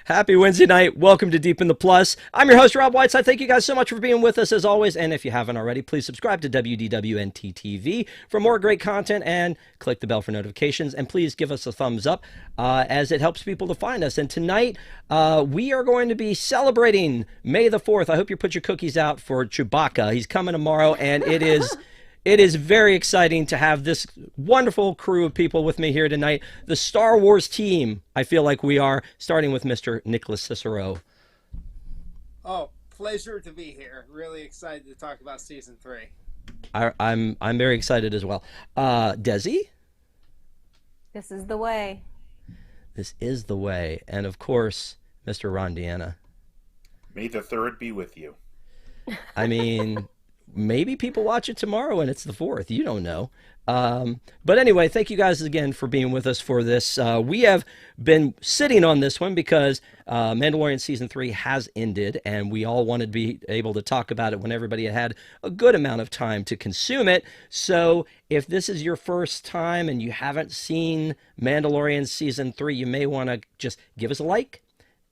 Happy Wednesday night. Welcome to Deep in the Plus. I'm your host, Rob Whiteside. Thank you guys so much for being with us as always. And if you haven't already, please subscribe to WDWNT TV for more great content and click the bell for notifications. And please give us a thumbs up as it helps people to find us. And tonight, we are going to be celebrating May the 4th. I hope you put your cookies out for Chewbacca. He's coming tomorrow, and it is... It is very exciting to have this wonderful crew of people with me here tonight. The Star Wars team, I feel like we are, starting with Mr. Nicholas Cicero. Oh, pleasure to be here. Really excited to talk about season 3. I'm very excited as well. Desi? This is the way. This is the way. And of course, Mr. Rondiana. May the 3rd be with you. I mean... Maybe people watch it tomorrow and it's the 4th. You don't know. But anyway, thank you guys again for being with us for this. We have been sitting on this one because Mandalorian Season 3 has ended, and we all wanted to be able to talk about it when everybody had a good amount of time to consume it. So if this is your first time and you haven't seen Mandalorian Season 3, you may want to just give us a like,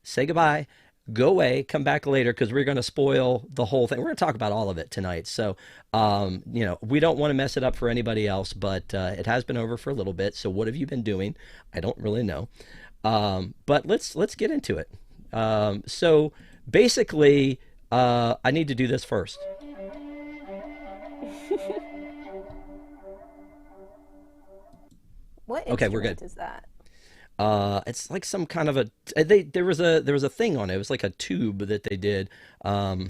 say goodbye, go away, come back later, because we're going to spoil the whole thing. We're going to talk about all of it tonight. So, we don't want to mess it up for anybody else, but it has been over for a little bit. So what have you been doing? I don't really know. But let's get into it. So basically, I need to do this first. What Okay, we're good. is that? It's like some kind of a there was a thing on it. It was like a tube that they did. You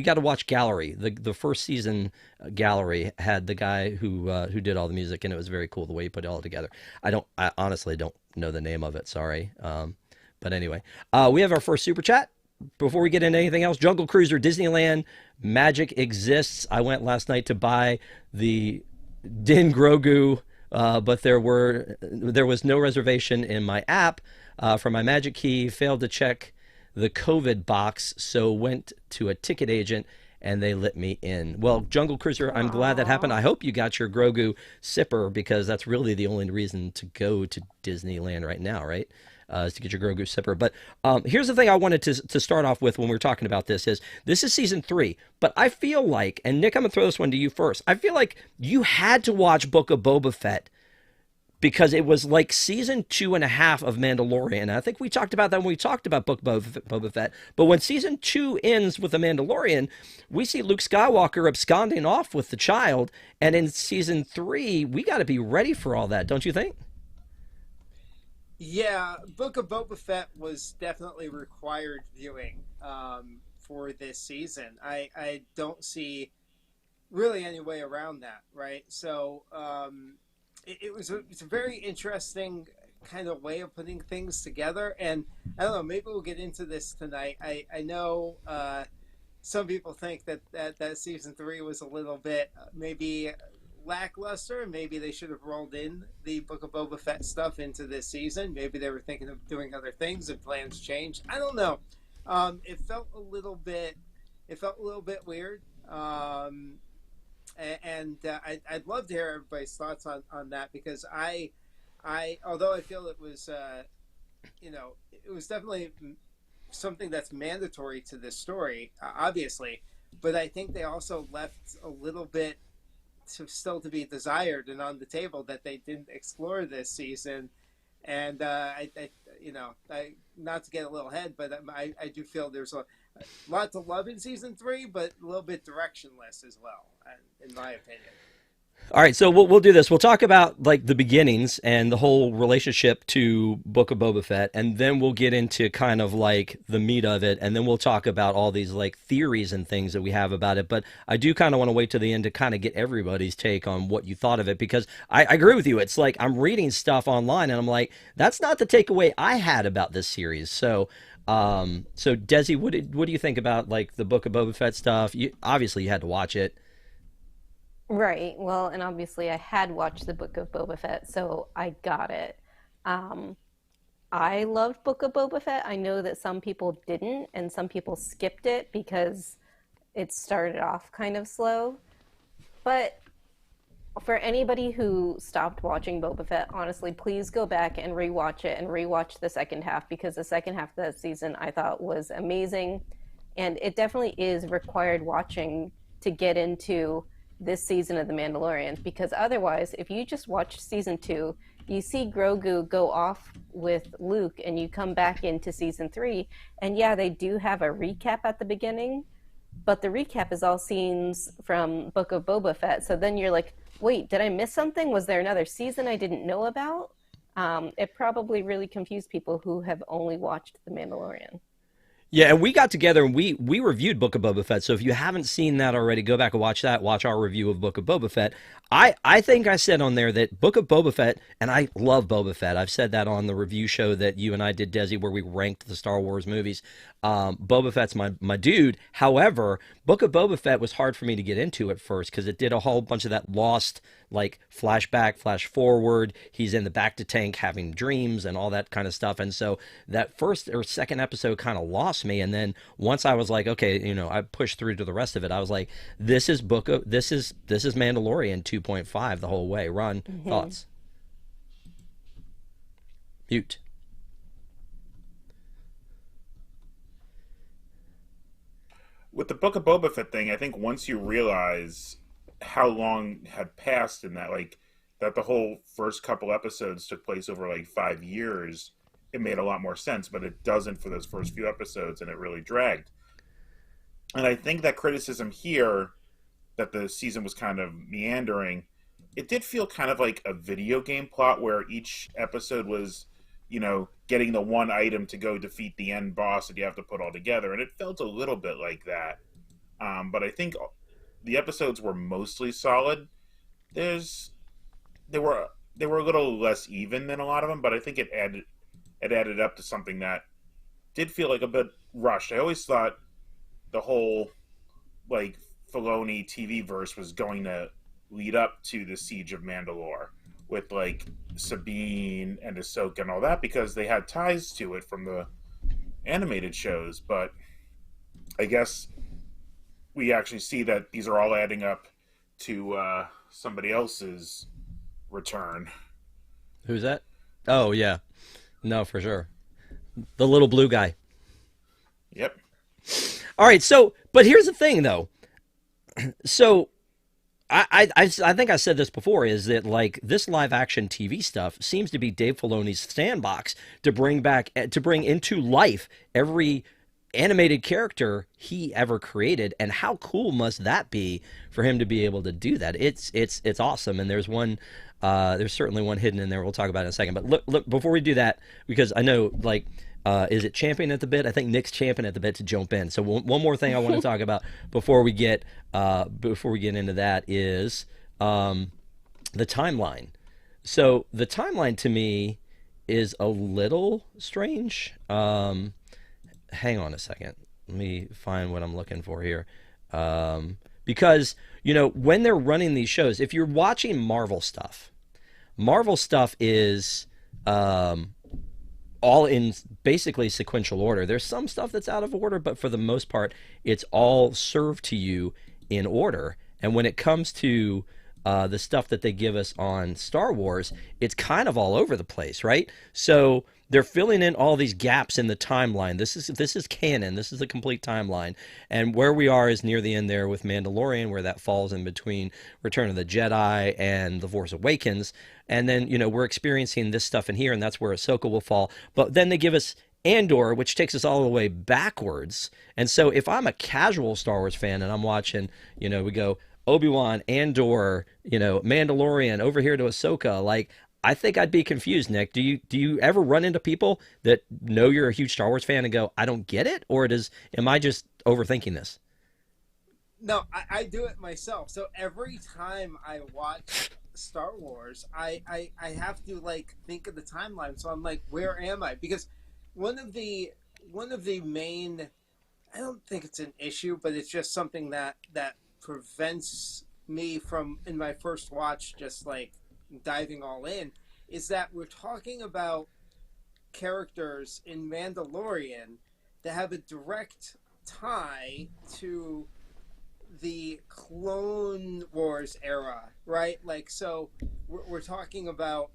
got to watch Gallery. The first season Gallery had the guy who did all the music, and it was very cool the way he put it all together. I honestly don't know the name of it. Sorry. But anyway, we have our first super chat. Before we get into anything else, Jungle Cruiser Disneyland Magic exists. I went last night to buy the Din Grogu. But there was no reservation in my app for my Magic Key. Failed to check the COVID box, so went to a ticket agent and they let me in. Well, Jungle Cruiser, I'm glad that happened. I hope you got your Grogu sipper, because that's really the only reason to go to Disneyland right now, right? Is to get your Grogu sipper. But here's the thing I wanted to start off with when we're talking about this is season 3, but I feel like, and Nick, I'm gonna throw this one to you first. I feel like you had to watch Book of Boba Fett because it was like season 2.5 of Mandalorian. And I think we talked about that when we talked about Book of Boba Fett. But when season 2 ends with The Mandalorian, we see Luke Skywalker absconding off with the child. And in season 3, we got to be ready for all that, don't you think? Yeah, Book of Boba Fett was definitely required viewing for this season. I don't see really any way around that, right? So it's a very interesting kind of way of putting things together. And I don't know, maybe we'll get into this tonight. I know some people think that season 3 was a little bit maybe lackluster. Maybe they should have rolled in the Book of Boba Fett stuff into this season. Maybe they were thinking of doing other things and plans changed. I don't know. It felt a little bit weird. I'd love to hear everybody's thoughts on that, because I although I feel it was it was definitely something that's mandatory to this story, obviously, but I think they also left a little bit still to be desired and on the table that they didn't explore this season. And I not to get a little ahead, but I do feel there's a lot to love in season 3, but a little bit directionless as well, in my opinion. All right, so we'll do this. We'll talk about like the beginnings and the whole relationship to Book of Boba Fett, and then we'll get into kind of like the meat of it, and then we'll talk about all these like theories and things that we have about it. But I do kind of want to wait to the end to kind of get everybody's take on what you thought of it, because I agree with you. It's like I'm reading stuff online and I'm like, that's not the takeaway I had about this series. So Desi, what do you think about like the Book of Boba Fett stuff? Obviously you had to watch it. Right. Well, and obviously I had watched the Book of Boba Fett, so I got it. I loved Book of Boba Fett. I know that some people didn't, and some people skipped it because it started off kind of slow. But For anybody who stopped watching Boba Fett, honestly, please go back and rewatch it and rewatch the second half, because the second half of that season I thought was amazing. And it definitely is required watching to get into this season of The Mandalorian, because otherwise, if you just watch season two, you see Grogu go off with Luke and you come back into season three, and yeah, they do have a recap at the beginning, but the recap is all scenes from Book of Boba Fett. So then you're like, wait, did I miss something? Was there another season I didn't know about? It probably really confused people who have only watched The Mandalorian. Yeah, and we got together and we reviewed Book of Boba Fett. So if you haven't seen that already, go back and watch that. Watch our review of Book of Boba Fett. I think I said on there that Book of Boba Fett, and I love Boba Fett. I've said that on the review show that you and I did, Desi, where we ranked the Star Wars movies. Boba Fett's my dude. However, Book of Boba Fett was hard for me to get into at first because it did a whole bunch of that lost, like, flashback, flash forward. He's in the back to tank having dreams and all that kind of stuff. And so that first or second episode kind of lost me. And then once I was like, okay, I pushed through to the rest of it. I was like, this is Mandalorian 2.5 the whole way. Ron, thoughts? Mute. With the Book of Boba Fett thing, I think once you realize how long had passed and that that the whole first couple episodes took place over like 5 years, it made a lot more sense. But it doesn't for those first few episodes, and it really dragged. And I think that criticism here, that the season was kind of meandering, it did feel kind of like a video game plot where each episode was, getting the one item to go defeat the end boss that you have to put all together. And it felt a little bit like that. But I think the episodes were mostly solid. They were a little less even than a lot of them, but I think it added up to something that did feel like a bit rushed. I always thought the whole like Filoni TV verse was going to lead up to the Siege of Mandalore with like Sabine and Ahsoka and all that, because they had ties to it from the animated shows. But I guess we actually see that these are all adding up to somebody else's return. Who's that? Oh, yeah. No, for sure. The little blue guy. Yep. All right, but here's the thing, though. So I think I said this before, is that like this live action TV stuff seems to be Dave Filoni's sandbox to bring into life every animated character he ever created. And how cool must that be for him to be able to do that? It's awesome. And there's certainly one hidden in there. We'll talk about it in a second. But look, before we do that, because I know is it champion at the bit? I think Nick's champion at the bit to jump in. So one more thing I want to talk about before we get into that is the timeline. So the timeline to me is a little strange. Hang on a second. Let me find what I'm looking for here. Because when they're running these shows, if you're watching Marvel stuff is all in basically sequential order. There's some stuff that's out of order, but for the most part, it's all served to you in order. And when it comes to the stuff that they give us on Star Wars, it's kind of all over the place, right? So they're filling in all these gaps in the timeline. This is canon. This is a complete timeline. And where we are is near the end there with Mandalorian, where that falls in between Return of the Jedi and The Force Awakens. And then, we're experiencing this stuff in here, and that's where Ahsoka will fall. But then they give us Andor, which takes us all the way backwards. And so if I'm a casual Star Wars fan and I'm watching, we go Obi-Wan, Andor, Mandalorian, over here to Ahsoka, like, I think I'd be confused, Nick. Do you ever run into people that know you're a huge Star Wars fan and go, I don't get it? Or am I just overthinking this? No, I do it myself. So every time I watch Star Wars, I have to like think of the timeline. So I'm like, where am I? Because one of the main, I don't think it's an issue, but it's just something that prevents me from, in my first watch, just like diving all in, is that we're talking about characters in Mandalorian that have a direct tie to the Clone Wars era, right? Like, so we're talking about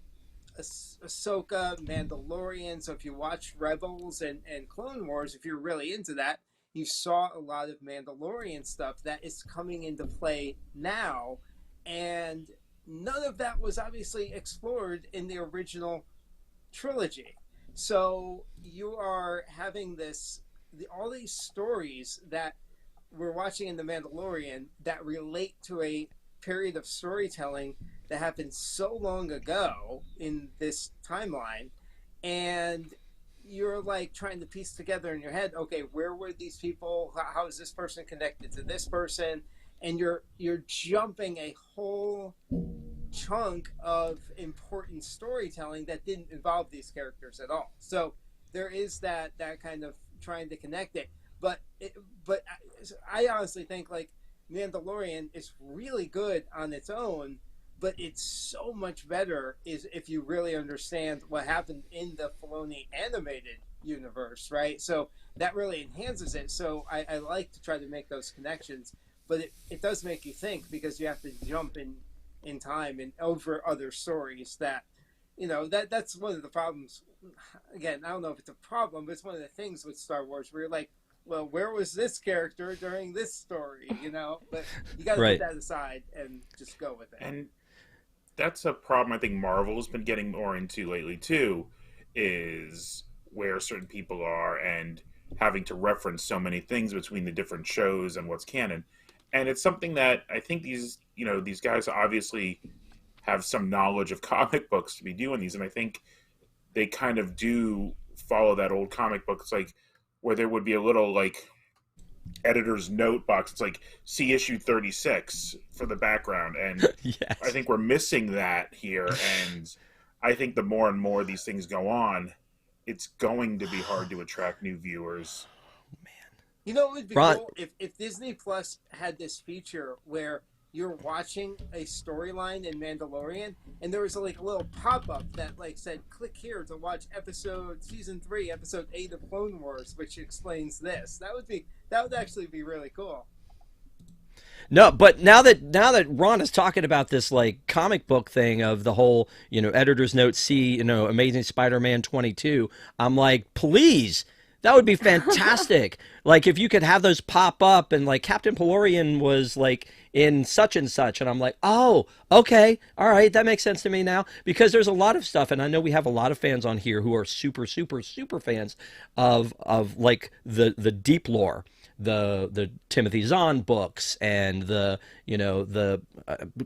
Ahsoka, Mandalorian. So if you watch Rebels and Clone Wars, if you're really into that, you saw a lot of Mandalorian stuff that is coming into play now. And none of that was obviously explored in the original trilogy. So you are having all these stories that we're watching in The Mandalorian that relate to a period of storytelling that happened so long ago in this timeline, and you're like trying to piece together in your head, okay, where were these people? How is this person connected to this person? And you're jumping a whole chunk of important storytelling that didn't involve these characters at all. So there is that kind of trying to connect it. But I honestly think like Mandalorian is really good on its own, but it's so much better is if you really understand what happened in the Filoni animated universe, right? So that really enhances it. So I like to try to make those connections, but it does make you think because you have to jump in time and over other stories that, that's one of the problems. Again, I don't know if it's a problem, but it's one of the things with Star Wars where you're like, well, where was this character during this story, But you got to Right. put that aside and just go with it. And that's a problem I think Marvel's been getting more into lately too, is where certain people are and having to reference so many things between the different shows and what's canon. And it's something that I think these guys obviously have some knowledge of comic books to be doing these, and I think they kind of do follow that old comic book. It's like where there would be a little like editor's note box. It's like see issue 36 for the background, and Yes. I think we're missing that here. And I think the more and more these things go on, it's going to be hard to attract new viewers. It would be Ron, cool if Disney Plus had this feature where you're watching a storyline in Mandalorian and there was like a little pop-up that like said click here to watch season 3 episode 8 of Clone Wars, which explains this. That would actually be really cool. no, but now that Ron is talking about this like comic book thing of the whole, editor's note, see, Amazing Spider-Man 22, I'm like, please, that would be fantastic. Like if you could have those pop up and like Captain Pelorian was like in such and such, and I'm like, oh, okay, all right, that makes sense to me now, because there's a lot of stuff, and I know we have a lot of fans on here who are super, super, super fans of like the deep lore, the Timothy Zahn books, and the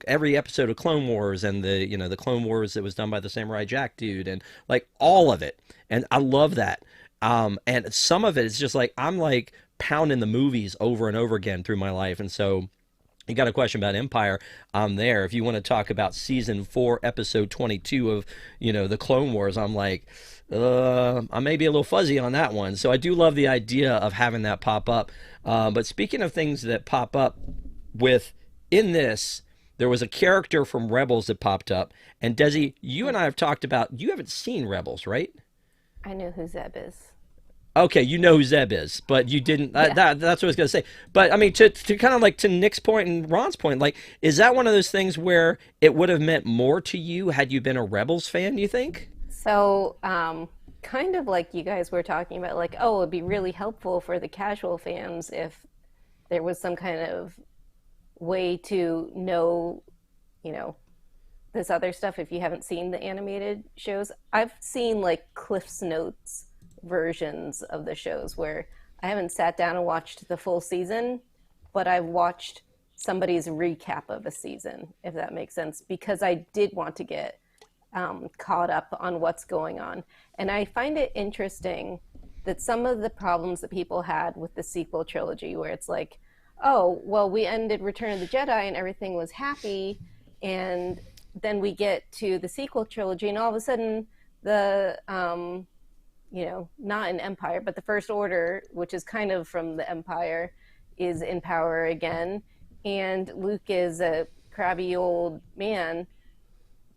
every episode of Clone Wars, and the Clone Wars that was done by the Samurai Jack dude, and like all of it, and I love that. And some of it is just like I'm like pounding the movies over and over again through my life, and so you got a question about Empire, I'm there. If you want to talk about season 4, episode 22 of, the Clone Wars, I'm like, I may be a little fuzzy on that one. So I do love the idea of having that pop up. But speaking of things that pop up in this, there was a character from Rebels that popped up. And Desi, you and I have talked about, you haven't seen Rebels, right? I know who Zeb is. Okay, you know who Zeb is, but you didn't. Yeah. That's what I was going to say. But I mean, to kind of like to Nick's point and Ron's point, like, is that one of those things where it would have meant more to you had you been a Rebels fan? You think? So, kind of like you guys were talking about, like, oh, it'd be really helpful for the casual fans if there was some kind of way to know, this other stuff if you haven't seen the animated shows. I've seen like Cliff's Notes versions of the shows where I haven't sat down and watched the full season, but I've watched somebody's recap of a season, if that makes sense, because I did want to get caught up on what's going on. And I find it interesting that some of the problems that people had with the sequel trilogy, where it's like, oh, well, we ended Return of the Jedi and everything was happy, and then we get to the sequel trilogy and all of a sudden the not an Empire, but the First Order, which is kind of from the Empire, is in power again, and Luke is a crabby old man.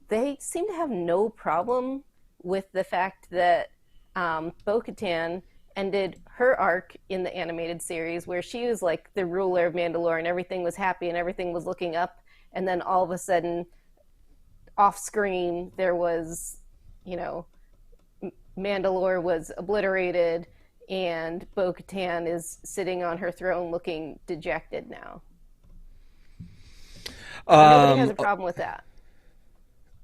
They seem to have no problem with the fact that Bo-Katan ended her arc in the animated series, where she was like the ruler of Mandalore and everything was happy and everything was looking up. And then all of a sudden, off screen, there was, you know, Mandalore was obliterated and Bo-Katan is sitting on her throne looking dejected now. Nobody has a problem with that.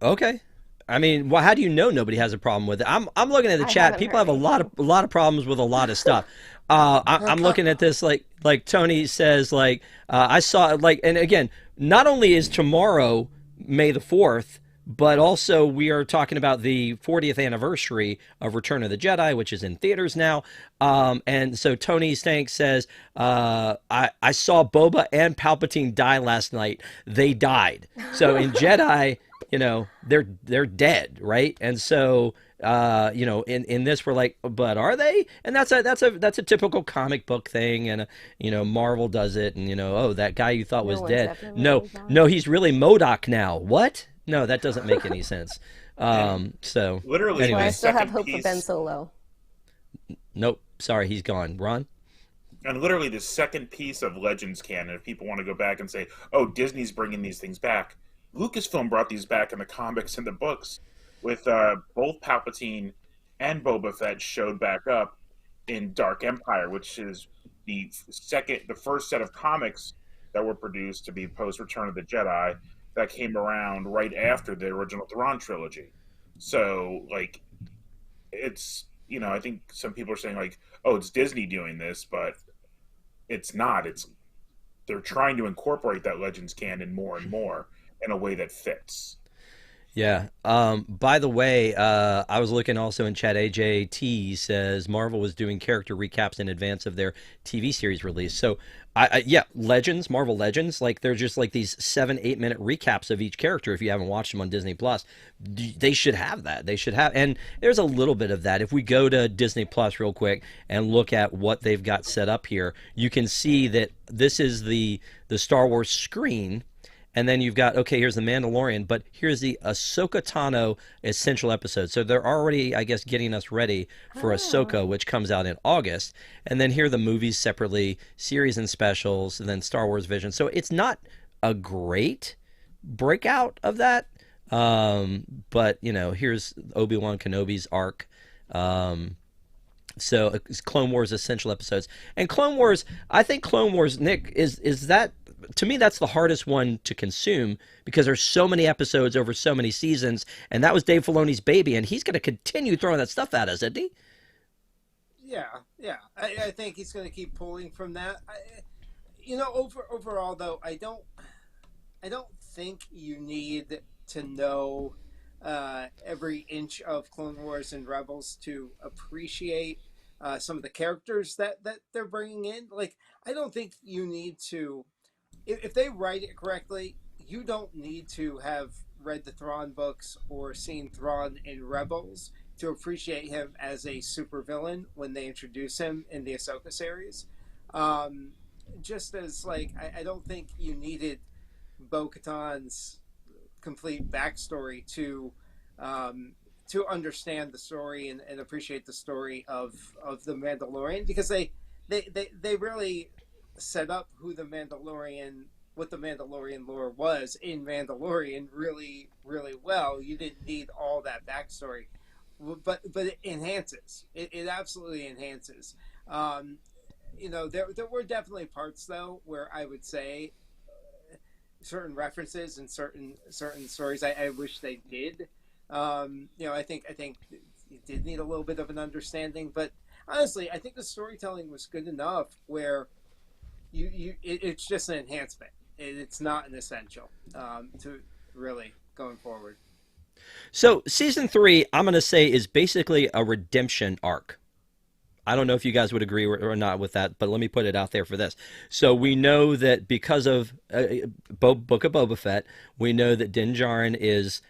Okay. I mean, well, how do you know nobody has a problem with it? I'm looking at the chat. People have a lot of problems with a lot of stuff. I'm looking at this like Tony says, like I saw, like, and again, not only is tomorrow May the 4th, but also we are talking about the 40th anniversary of Return of the Jedi, which is in theaters now. And so Tony Stank says, I saw Boba and Palpatine die last night. They died. So in Jedi, you know, they're dead, right? And so you know, in this we're like, but are they? And that's a typical comic book thing, and you know, Marvel does it, and you know, oh, that guy you thought was dead, no, he's really MODOK now. What? No, that doesn't make any sense. So literally, anyway. I still have hope for Ben Solo. Nope, sorry, he's gone. Ron? And literally the second piece of Legends canon, if people want to go back and say, oh, Disney's bringing these things back, Lucasfilm brought these back in the comics and the books, with both Palpatine and Boba Fett showed back up in Dark Empire, which is the first set of comics that were produced to be post Return of the Jedi, that came around right after the original Thrawn trilogy. So, like, it's, you know, I think some people are saying, like, oh, it's Disney doing this, but it's not. They're trying to incorporate that Legends canon more and more in a way that fits. Yeah. By the way, I was looking also in chat. AJT says Marvel was doing character recaps in advance of their TV series release. So, yeah, Legends, Marvel Legends, like they're just like these 7-8 minute recaps of each character. If you haven't watched them on Disney Plus, they should have that. They should have, and there's a little bit of that. If we go to Disney Plus real quick and look at what they've got set up here, you can see that this is the Star Wars screen. And then you've got, okay, here's the Mandalorian, but here's the Ahsoka Tano essential episode. So they're already, I guess, getting us ready for Ahsoka, which comes out in August. And then here are the movies separately, series and specials, and then Star Wars Vision. So it's not a great breakout of that. But, you know, here's Obi-Wan Kenobi's arc. So it's Clone Wars essential episodes. And Clone Wars, I think Clone Wars, Nick, is that... To me, that's the hardest one to consume because there's so many episodes over so many seasons, and that was Dave Filoni's baby, and he's going to continue throwing that stuff at us, isn't he? Yeah. I think he's going to keep pulling from that. You know, overall though, I don't think you need to know every inch of Clone Wars and Rebels to appreciate some of the characters that they're bringing in. Like, I don't think you need to. If they write it correctly, you don't need to have read the Thrawn books or seen Thrawn in Rebels to appreciate him as a supervillain when they introduce him in the Ahsoka series. Just as, like, I don't think you needed Bo-Katan's complete backstory to understand the story and appreciate the story of the Mandalorian, because they really set up what the Mandalorian lore was in Mandalorian really, really well. You didn't need all that backstory, but it enhances. It absolutely enhances. You know, there were definitely parts though where I would say certain references and certain stories I wish they did. You know, I think you did need a little bit of an understanding, but honestly, I think the storytelling was good enough where it's just an enhancement. It's not an essential to really going forward. So season 3, I'm going to say, is basically a redemption arc. I don't know if you guys would agree or not with that, but let me put it out there for this. So we know that because of Book of Boba Fett, we know that Din Djarin is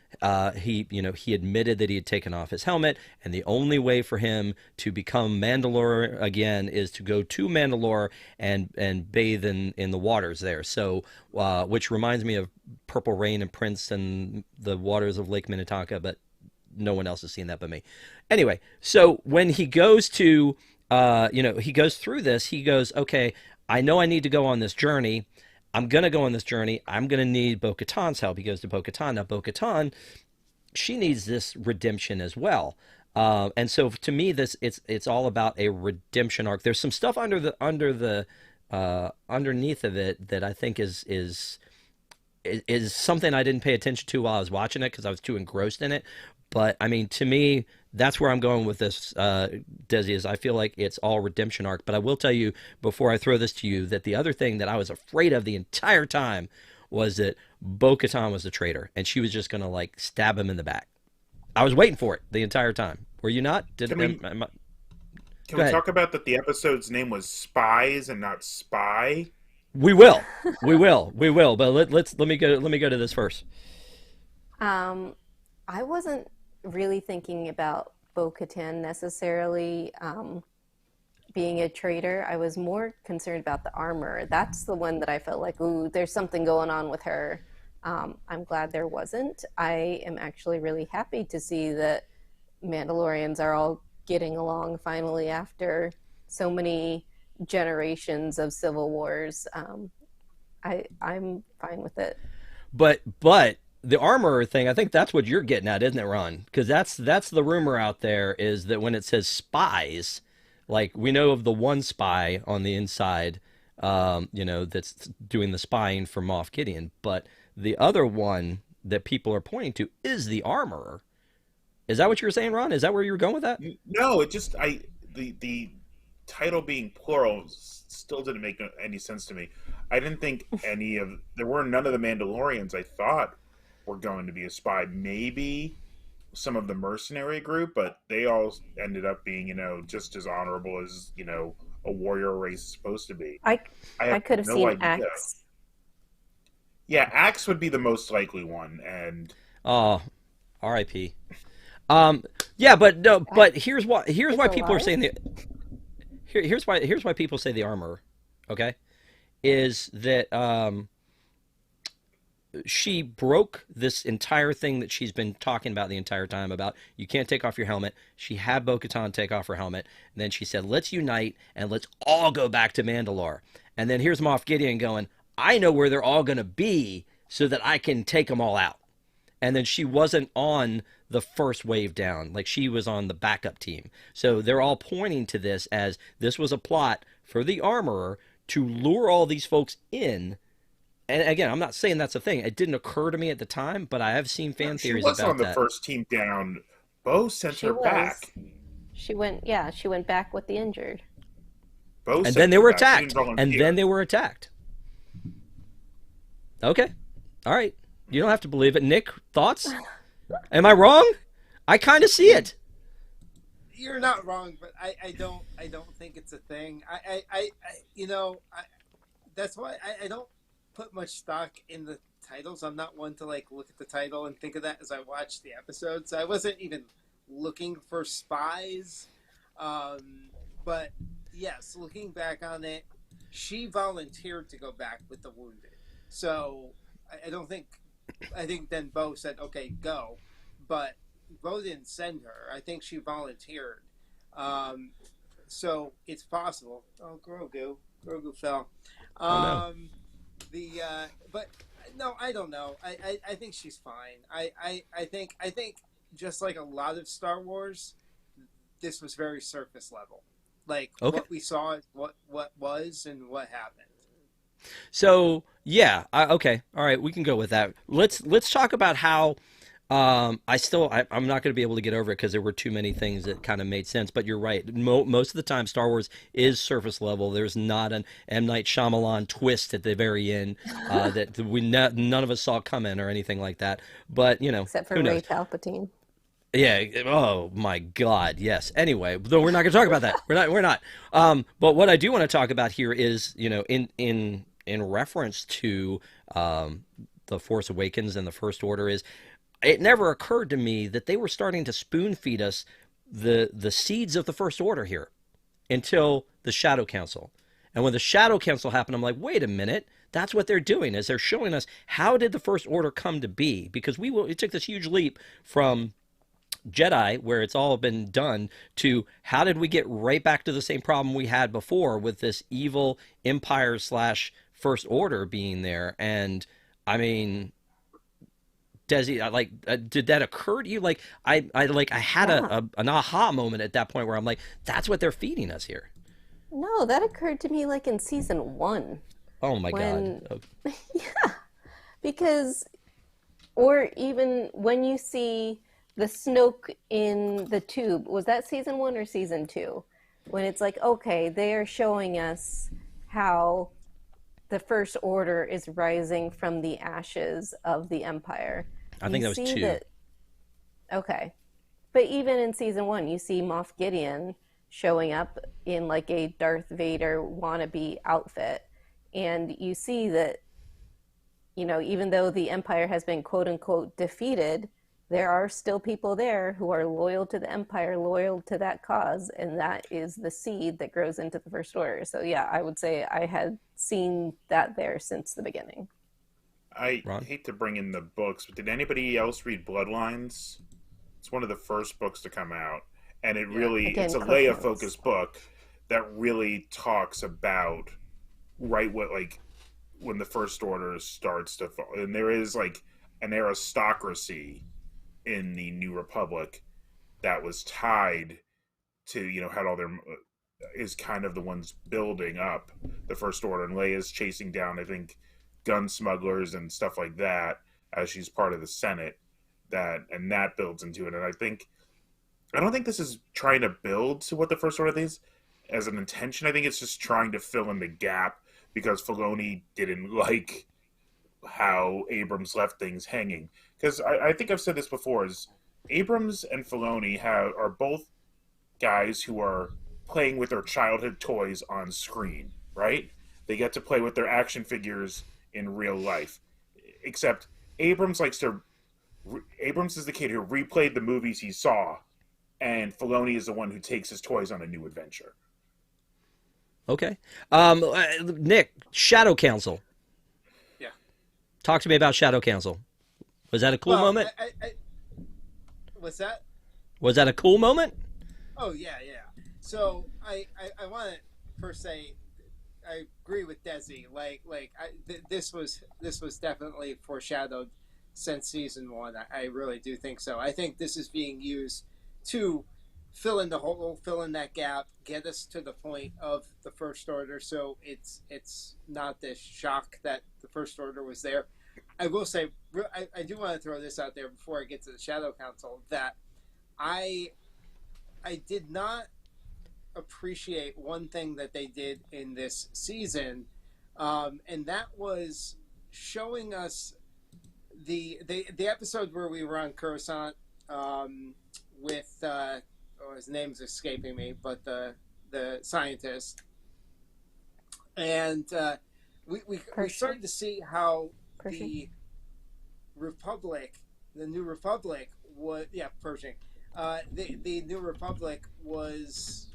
he admitted that he had taken off his helmet, and the only way for him to become Mandalore again is to go to Mandalore and bathe in the waters there. So which reminds me of Purple Rain and Prince and the waters of Lake Minnetonka, but no one else has seen that but me. Anyway, so when he goes to he goes through this. He goes, okay, I know I need to go on this journey. I'm going to go on this journey. I'm going to need Bo-Katan's help. He goes to Bo-Katan. Now, Bo-Katan, she needs this redemption as well. And so to me, it's all about a redemption arc. There's some stuff underneath of it that I think is something I didn't pay attention to while I was watching it because I was too engrossed in it. But I mean, to me, that's where I'm going with this, Desi, is I feel like it's all redemption arc. But I will tell you before I throw this to you that the other thing that I was afraid of the entire time was that Bo-Katan was a traitor and she was just going to like stab him in the back. I was waiting for it the entire time. Were you not? Can we talk about that the episode's name was Spies and not Spy? We will. But let me go to this first. I wasn't really thinking about Bo-Katan necessarily being a traitor. I was more concerned about the armor. That's the one that I felt like, ooh, there's something going on with her. I'm glad there wasn't. I am actually really happy to see that Mandalorians are all getting along finally after so many generations of civil wars. I'm fine with it. But the armor thing, I think that's what you're getting at, isn't it, Ron? Because that's the rumor out there is that when it says spies, like we know of the one spy on the inside, that's doing the spying for Moff Gideon, but the other one that people are pointing to is the armorer. Is that what you were saying, Ron? Is that where you were going with that? No, it just the title being plural still didn't make any sense to me. I didn't think there were none of the Mandalorians I thought were going to be a spy. Maybe some of the mercenary group, but they all ended up being, just as honorable as, a warrior race is supposed to be. I could have seen Axe. Yeah, Axe would be the most likely one, and R.I.P. Yeah, but no, but here's why people are saying here's why people say the armor, okay, is that she broke this entire thing that she's been talking about the entire time about you can't take off your helmet. She had Bo-Katan take off her helmet, and then she said, let's unite and let's all go back to Mandalore. And then here's Moff Gideon going, I know where they're all going to be so that I can take them all out. And then she wasn't on the first wave down. Like, she was on the backup team. So they're all pointing to this as this was a plot for the armorer to lure all these folks in. And again, I'm not saying that's a thing. It didn't occur to me at the time, but I have seen fan theories about that. She was on the first team down. Bo sent her back. She went back with the injured. And then they were attacked. Okay. All right. You don't have to believe it. Nick, thoughts? Am I wrong? I kind of see it. You're not wrong, but I don't think it's a thing. That's why I don't put much stock in the titles. I'm not one to look at the title and think of that as I watch the episodes. I wasn't even looking for spies. But yes, looking back on it, she volunteered to go back with the wounded. So I think then Bo said, okay, go. But Bo didn't send her. I think she volunteered. So it's possible. Oh, Grogu fell. Oh, no. But no, I don't know. I think she's fine. I think just like a lot of Star Wars, this was very surface level. Like, okay. What we saw, what was, and what happened. So yeah, okay, all right, we can go with that. Let's talk about how I'm not going to be able to get over it because there were too many things that kind of made sense. But you're right. Most of the time, Star Wars is surface level. There's not an M. Night Shyamalan twist at the very end that none of us saw coming or anything like that. But except for Ray Palpatine. Yeah. Oh my God. Yes. Anyway, though we're not going to talk about that. We're not. But what I do want to talk about here is, in reference to the Force Awakens and the First Order, is it never occurred to me that they were starting to spoon feed us the seeds of the First Order here until the Shadow Council. And when the Shadow Council happened, I'm like, wait a minute. That's what they're doing, is they're showing us how did the First Order come to be? Because it took this huge leap from Jedi, where it's all been done, to how did we get right back to the same problem we had before with this evil Empire slash First Order being there? And I mean, Desi, did that occur to you? Like, I had Yeah. an aha moment at that point where I'm like, that's what they're feeding us here. No, that occurred to me like in season one Oh my God. when, because, or even when you see the Snoke in the tube, was that season one or season two? When it's like, okay, they are showing us how the First Order is rising from the ashes of the Empire. I You think that was see two. that, okay. But even in season one, you see Moff Gideon showing up in like a Darth Vader wannabe outfit. And you see that, even though the Empire has been quote unquote defeated, there are still people there who are loyal to the Empire, loyal to that cause, and that is the seed that grows into the First Order. So, yeah, I would say I had seen that there since the beginning. I Ron? hate to bring in the books, but did anybody else read Bloodlines? It's one of the first books to come out, and it's Again, a Cliff Leia Notes. focused book that really talks about what like when the First Order starts to fall, and there is like an aristocracy in the New Republic that was tied to had all their is kind of the ones building up the First Order, and Leia's chasing down I think gun smugglers and stuff like that as she's part of the Senate, that builds into it. And I don't think this is trying to build to what the First Order is as an intention. I think it's just trying to fill in the gap because Filoni didn't like how Abrams left things hanging. Because I think I've said this before: is Abrams and Filoni are both guys who are playing with their childhood toys on screen, right? They get to play with their action figures in real life. Except Abrams likes to. Abrams is the kid who replayed the movies he saw, and Filoni is the one who takes his toys on a new adventure. Okay. Nick, Shadow Council. Yeah. Talk to me about Shadow Council. Was that a cool Well, moment? what's that? Was that a cool moment? Oh yeah, yeah. So I want to first say I agree with Desi. This was definitely foreshadowed since season one. I really do think so. I think this is being used to fill in the hole, fill in that gap, get us to the point of the First Order. So it's not this shock that the First Order was there. I will say I do want to throw this out there before I get to the Shadow Council that I did not appreciate one thing that they did in this season, and that was showing us the episode where we were on Coruscant with his name's escaping me, but the scientist, and we started to see how Pershing? the Republic, the New Republic, was Pershing. The New Republic was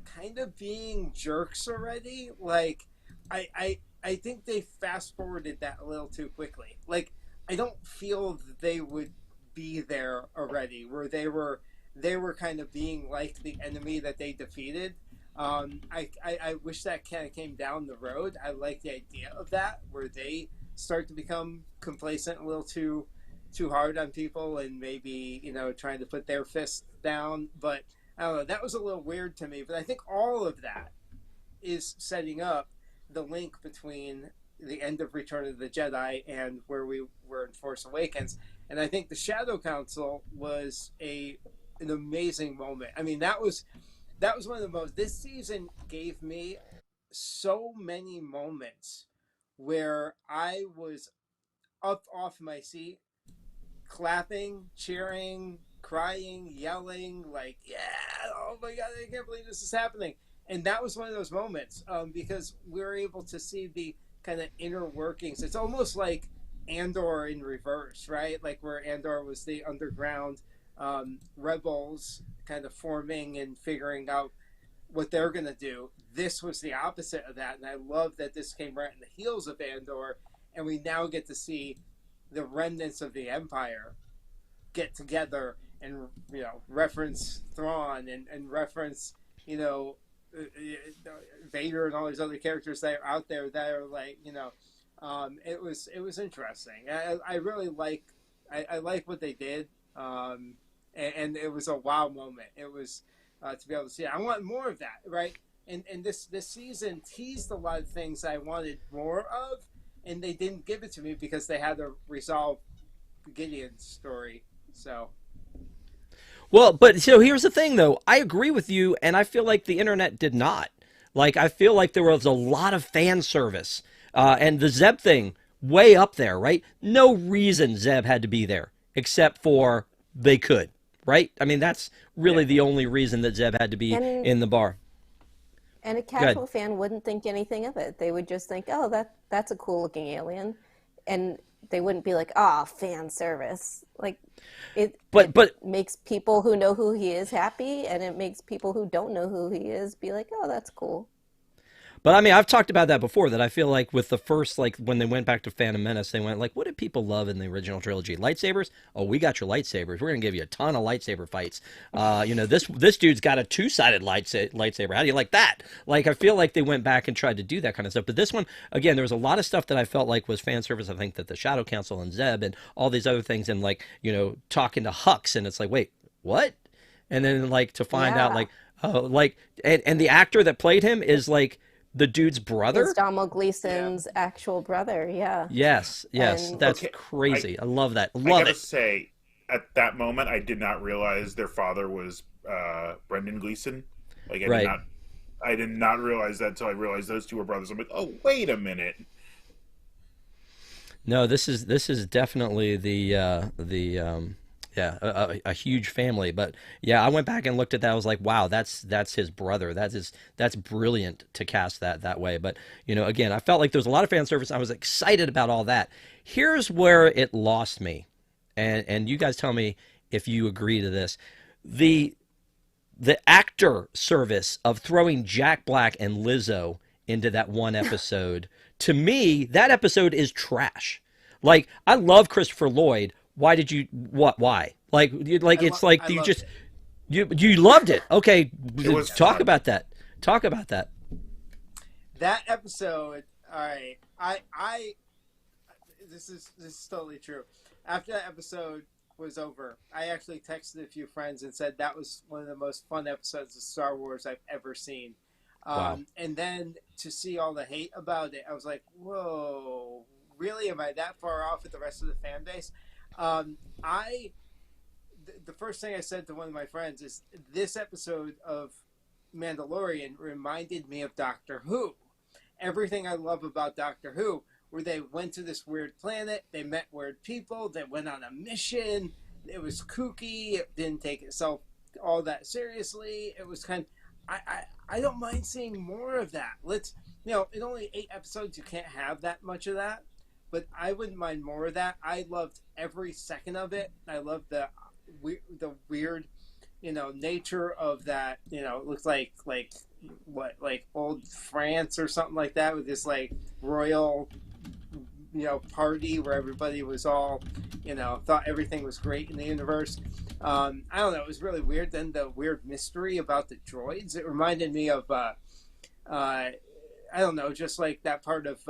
kind of being jerks already. Like, I think they fast forwarded that a little too quickly. Like, I don't feel that they would be there already, where they were kind of being like the enemy that they defeated. I wish that kind of came down the road. I like the idea of that, where they start to become complacent a little too hard on people and maybe trying to put their fists down. But I don't know, that was a little weird to me. But I think all of that is setting up the link between the end of Return of the Jedi and where we were in Force Awakens. And I think the Shadow Council was an amazing moment. I mean, that was one of the most. This season gave me so many moments where I was up off my seat, clapping, cheering, crying, yelling, like, yeah, oh my God, I can't believe this is happening. And that was one of those moments because we were able to see the kind of inner workings. It's almost like Andor in reverse, right? Like where Andor was the underground rebels kind of forming and figuring out what they're going to do. This was the opposite of that. And I love that this came right in the heels of Andor. And we now get to see the remnants of the Empire get together reference Thrawn and reference Vader and all these other characters that are out there that are like it was interesting. I really I like what they did, and it was a wow moment. It was to be able to see it. I want more of that, right? And this season teased a lot of things I wanted more of, and they didn't give it to me because they had to resolve Gideon's story. So. Well, but so here's the thing, though. I agree with you, and I feel like the internet did not. Like, I feel like there was a lot of fan service, and the Zeb thing way up there, right? No reason Zeb had to be there except for they could, right? I mean, that's really the only reason that Zeb had to be in the bar. And a casual fan wouldn't think anything of it. They would just think, "Oh, that's a cool looking alien," and they wouldn't be like, "Ah, fan service." Like it makes people who know who he is happy, and it makes people who don't know who he is be like, "Oh, that's cool." But I mean, I've talked about that before, that I feel like with the first, like when they went back to Phantom Menace, they went like, what did people love in the original trilogy? Lightsabers? Oh, we got your lightsabers. We're going to give you a ton of lightsaber fights. This dude's got a two-sided lightsaber. How do you like that? Like, I feel like they went back and tried to do that kind of stuff. But this one, again, there was a lot of stuff that I felt like was fan service. I think that the Shadow Council and Zeb and all these other things, and like, talking to Hux, and it's like, wait, what? And then like to find out like, oh, like, and the actor that played him is like, the dude's brother? It's Donald Gleason's actual brother, yeah. Yes. And that's crazy. I love that. I gotta say, at that moment, I did not realize their father was Brendan Gleeson. Like, I did not realize that until I realized those two were brothers. I'm like, oh, wait a minute. No, this is definitely a huge family. But yeah, I went back and looked at that. I was like, wow, that's his brother. That's brilliant to cast that way. But again, I felt like there was a lot of fan service. I was excited about all that. Here's where it lost me, and you guys tell me if you agree to this. The actor service of throwing Jack Black and Lizzo into that one episode, to me, that episode is trash. Like, I love Christopher Lloyd. Why did you? What? Why? Like, you loved it. Okay, talk about that. Talk about that. That episode. All right. This is totally true. After that episode was over, I actually texted a few friends and said that was one of the most fun episodes of Star Wars I've ever seen. Wow. And then to see all the hate about it, I was like, whoa, really? Am I that far off with the rest of the fan base? The first thing I said to one of my friends is this episode of Mandalorian reminded me of Doctor Who. Everything I love about Doctor Who, where they went to this weird planet, they met weird people, they went on a mission, it was kooky, it didn't take itself all that seriously. It was I don't mind seeing more of that. In only 8 episodes you can't have that much of that. But I wouldn't mind more of that. I loved every second of it. I loved the weird, nature of that. It looks like old France or something like that, with this like royal, party where everybody was all, thought everything was great in the universe. I don't know. It was really weird. Then the weird mystery about the droids. It reminded me of, I don't know, just like that part of.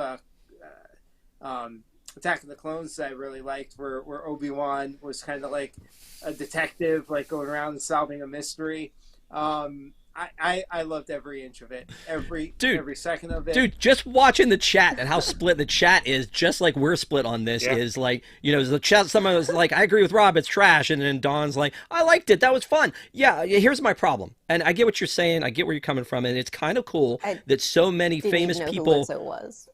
Attack of the Clones I really liked, where Obi-Wan was kind of like a detective, like going around and solving a mystery. I loved every inch of it, every second of it. Dude, just watching the chat and how split the chat is, just like we're split on this, is like, the chat, someone was like, I agree with Rob, it's trash, and then Dawn's like, I liked it, that was fun. Yeah, here's my problem, and I get what you're saying, I get where you're coming from, and it's kind of cool that so many famous people. Who Lizzo was.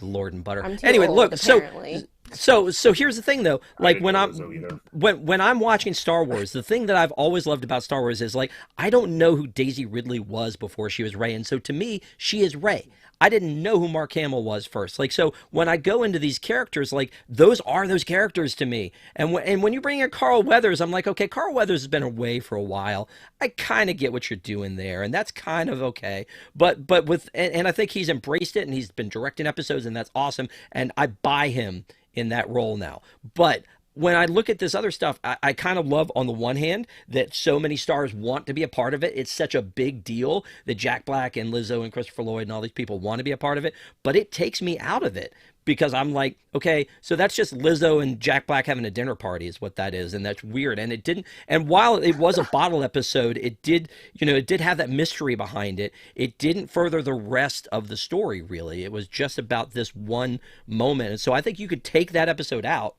Lord and butter. I'm too Anyway, old, look, apparently. so here's the thing though. Like when I'm watching Star Wars, the thing that I've always loved about Star Wars is like I don't know who Daisy Ridley was before she was Rey, and so to me, she is Rey. I didn't know who Mark Hamill was first. Like, so when I go into these characters, like those are those characters to me. And when you bring in Carl Weathers, I'm like, okay, Carl Weathers has been away for a while. I kind of get what you're doing there, and that's kind of okay. But with and I think he's embraced it, and he's been directing episodes, and that's awesome. And I buy him in that role now. But when I look at this other stuff, I kind of love on the one hand that so many stars want to be a part of it. It's such a big deal that Jack Black and Lizzo and Christopher Lloyd and all these people want to be a part of it, but it takes me out of it because I'm like, okay, so that's just Lizzo and Jack Black having a dinner party is what that is, and that's weird. And it didn't. And while it was a bottle episode, it did, it did have that mystery behind it. It didn't further the rest of the story really. It was just about this one moment, and so I think you could take that episode out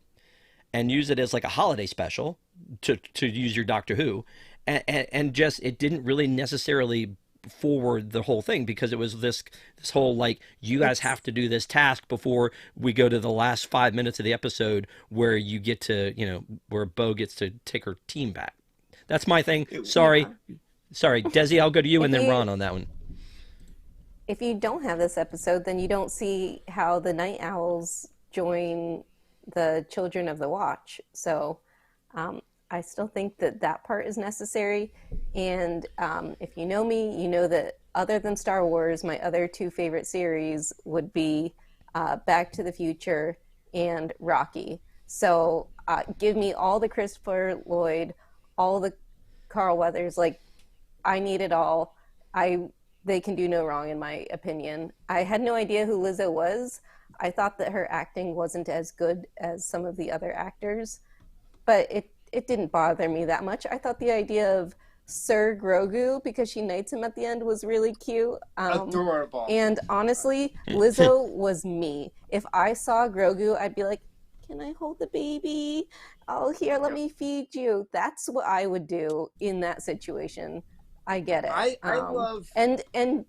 and use it as like a holiday special to use your Doctor Who, and just it didn't really necessarily forward the whole thing because it was this whole like you guys have to do this task before we go to the last 5 minutes of the episode where you get to where Bo gets to take her team back. That's my thing. Sorry, Desi, I'll go to you and then Ron on that one. If you don't have this episode, then you don't see how the Night Owls join the Children of the Watch. So I still think that part is necessary. And if you know me, you know that other than Star Wars, my other two favorite series would be Back to the Future and Rocky. So give me all the Christopher Lloyd, all the Carl Weathers. Like, I need it all. They can do no wrong, in my opinion. I had no idea who Lizzo was. I thought that her acting wasn't as good as some of the other actors, but it didn't bother me that much. I thought the idea of Sir Grogu, because she knights him at the end, was really cute. Adorable. And honestly, Lizzo was me. If I saw Grogu, I'd be like, can I hold the baby? Oh, here, let me feed you. That's what I would do in that situation. I get it. I love... And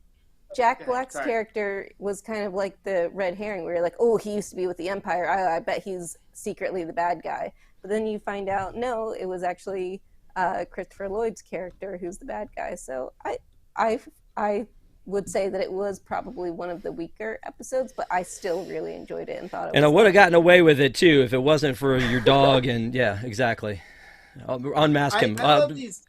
Jack Black's character was kind of like the red herring where you're like, oh, he used to be with the Empire. I bet he's secretly the bad guy. But then you find out, no, it was actually Christopher Lloyd's character who's the bad guy. So I would say that it was probably one of the weaker episodes, but I still really enjoyed it and thought it was. And I would have gotten away with it too if it wasn't for your dog. And yeah, exactly. I'll unmask him. I love these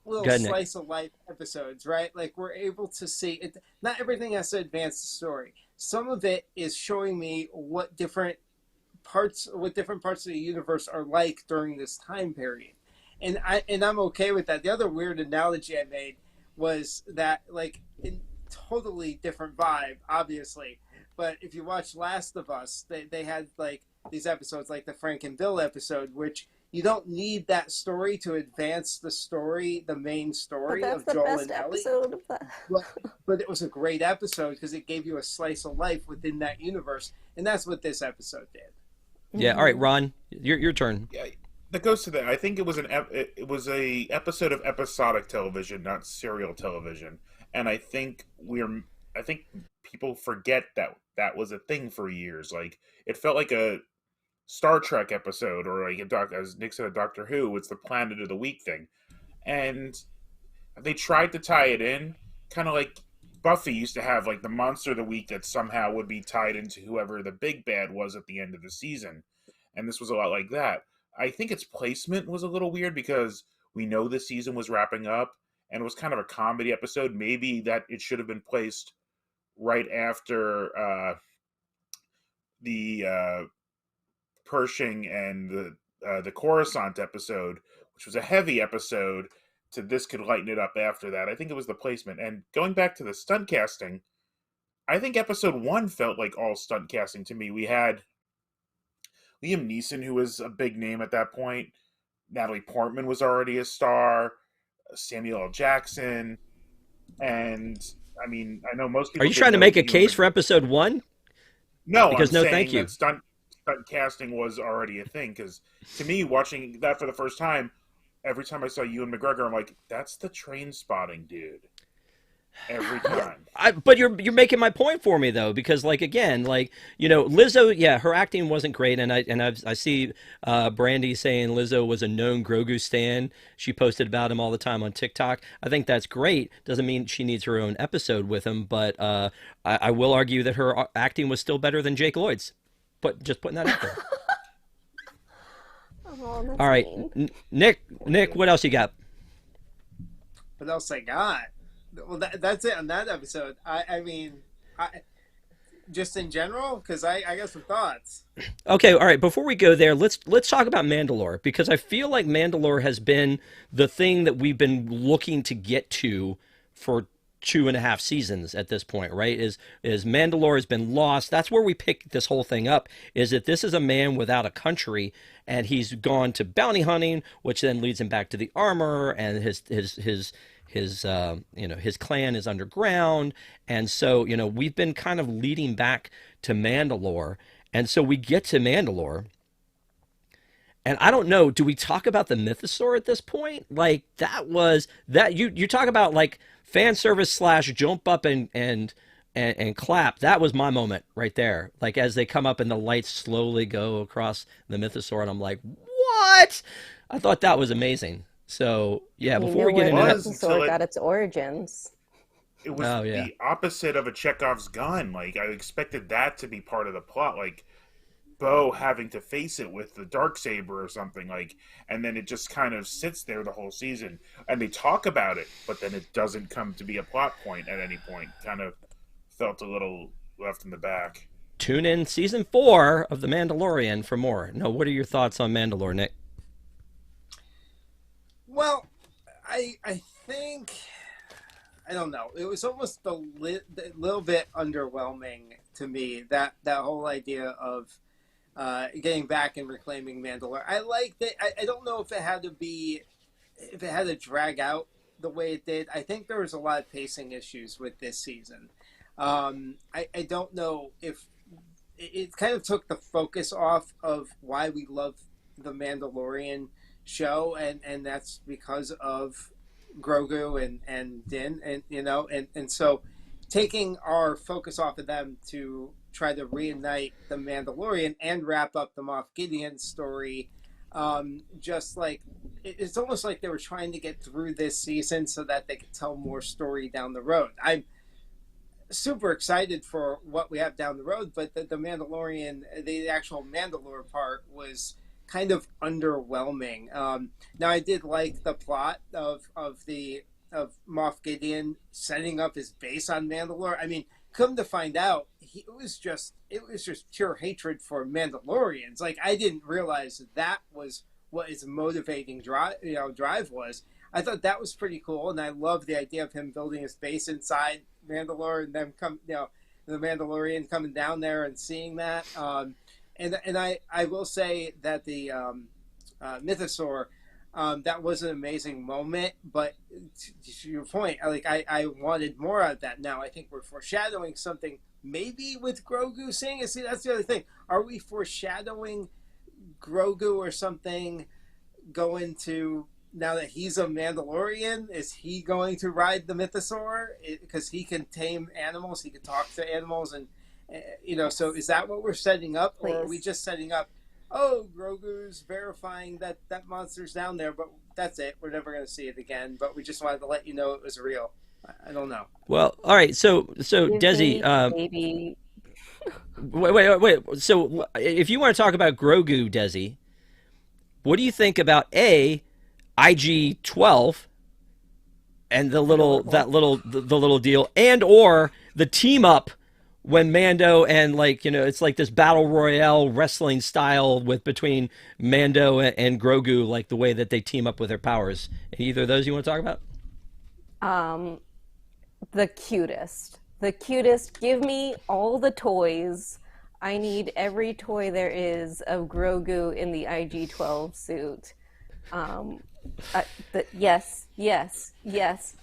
little slice of life episodes, right? Like, we're able to see it. Not everything has to advance the story. Some of it is showing me what different parts of the universe are like during this time period, and I'm okay with that. The other weird analogy I made was that, like, in totally different vibe, obviously, but if you watch Last of Us, they had like these episodes like the Frank and Bill episode, which you don't need that story to advance the story, the main story of Joel and Ellie. Of that. But it was a great episode because it gave you a slice of life within that universe, and that's what this episode did. Yeah. All right, Ron, your turn. Yeah, that goes to that. I think it was a episode of episodic television, not serial television, and I think people forget that was a thing for years. Like, it felt like a Star Trek episode, or like as Nick said, a Doctor Who. It's the Planet of the Week thing, and they tried to tie it in, kind of like Buffy used to have like the Monster of the Week that somehow would be tied into whoever the big bad was at the end of the season, and this was a lot like that. I think its placement was a little weird because we know the season was wrapping up, and it was kind of a comedy episode. Maybe that it should have been placed right after the Pershing and the Coruscant episode, which was a heavy episode, to this could lighten it up after that. I think it was the placement. And going back to the stunt casting, I think episode 1 felt like all stunt casting to me. We had Liam Neeson, who was a big name at that point. Natalie Portman was already a star. Samuel L. Jackson. And, I mean, I know most people... Are you trying to make a case for episode 1? No, because I'm no, thank you. Stunt casting was already a thing, because to me, watching that for the first time, every time I saw Ewan McGregor, I'm like, that's the Train Spotting dude. Every time. But you're making my point for me though, because like again, like Lizzo, yeah, her acting wasn't great, and I see Brandy saying Lizzo was a known Grogu stan. She posted about him all the time on TikTok. I think that's great. Doesn't mean she needs her own episode with him, but I will argue that her acting was still better than Jake Lloyd's. But just putting that out there. Oh, all right, Nick, what else you got? What else I got? Well, that's it on that episode. I mean, just in general, because I got some thoughts. Okay, all right. Before we go there, let's talk about Mandalore because I feel like Mandalore has been the thing that we've been looking to get to for 2.5 seasons at this point, right? Is Mandalore has been lost. That's where we pick this whole thing up. Is that this is a man without a country, and he's gone to bounty hunting, which then leads him back to the armor, and his clan is underground, and so we've been kind of leading back to Mandalore. And so we get to Mandalore, and I don't know, do we talk about the mythosaur at this point? Like that you talk about like fan service slash jump up and clap. That was my moment right there. Like as they come up and the lights slowly go across the mythosaur, and I'm like, what? I thought that was amazing. So yeah, You before know we get where into the that, mythosaur got its origins. It was oh yeah, the opposite of a Chekhov's gun. Like I expected that to be part of the plot, like Bo having to face it with the dark saber or something, like, and then it just kind of sits there the whole season, and they talk about it, but then it doesn't come to be a plot point at any point. Kind of felt a little left in the back. tune in season 4 of The Mandalorian for more. No, what are your thoughts on Mandalore, Nick? Well, I think I don't know. It was almost a little bit underwhelming to me, that whole idea of getting back and reclaiming Mandalore. I liked it. I don't know if it had to drag out the way it did. I think there was a lot of pacing issues with this season. I don't know if it kind of took the focus off of why we love the Mandalorian show, and that's because of Grogu and Din, and so taking our focus off of them to try to reunite the Mandalorian and wrap up the Moff Gideon story, just like it's almost like they were trying to get through this season so that they could tell more story down the road. I'm super excited for what we have down the road, but the Mandalorian, the actual Mandalore part was kind of underwhelming. Now I did like the plot of Moff Gideon setting up his base on Mandalore. I mean, come to find out, it was just pure hatred for Mandalorians. Like I didn't realize that was what his motivating drive was. I thought that was pretty cool, and I love the idea of him building his base inside Mandalore, and then the Mandalorian coming down there and seeing that. And I will say that the mythosaur, that was an amazing moment, but to your point, like I wanted more of that. Now I think we're foreshadowing something maybe with Grogu seeing it. See, that's the other thing. Are we foreshadowing Grogu or something going to, now that he's a Mandalorian, is he going to ride the mythosaur? Because he can tame animals, he can talk to animals, and so is that what we're setting up? Please. Or are we just setting up, oh, Grogu's verifying that monster's down there, but that's it, we're never going to see it again, but we just wanted to let you know it was real? I don't know. Well, all right. So Desi, Maybe. wait. So if you want to talk about Grogu, Desi, what do you think about IG-12 and the little deal, and or the team up when Mando and it's like this battle royale wrestling style with between Mando and Grogu, like the way that they team up with their powers. Either of those you want to talk about? The cutest. The cutest. Give me all the toys. I need every toy there is of Grogu in the IG-12 suit. Yes.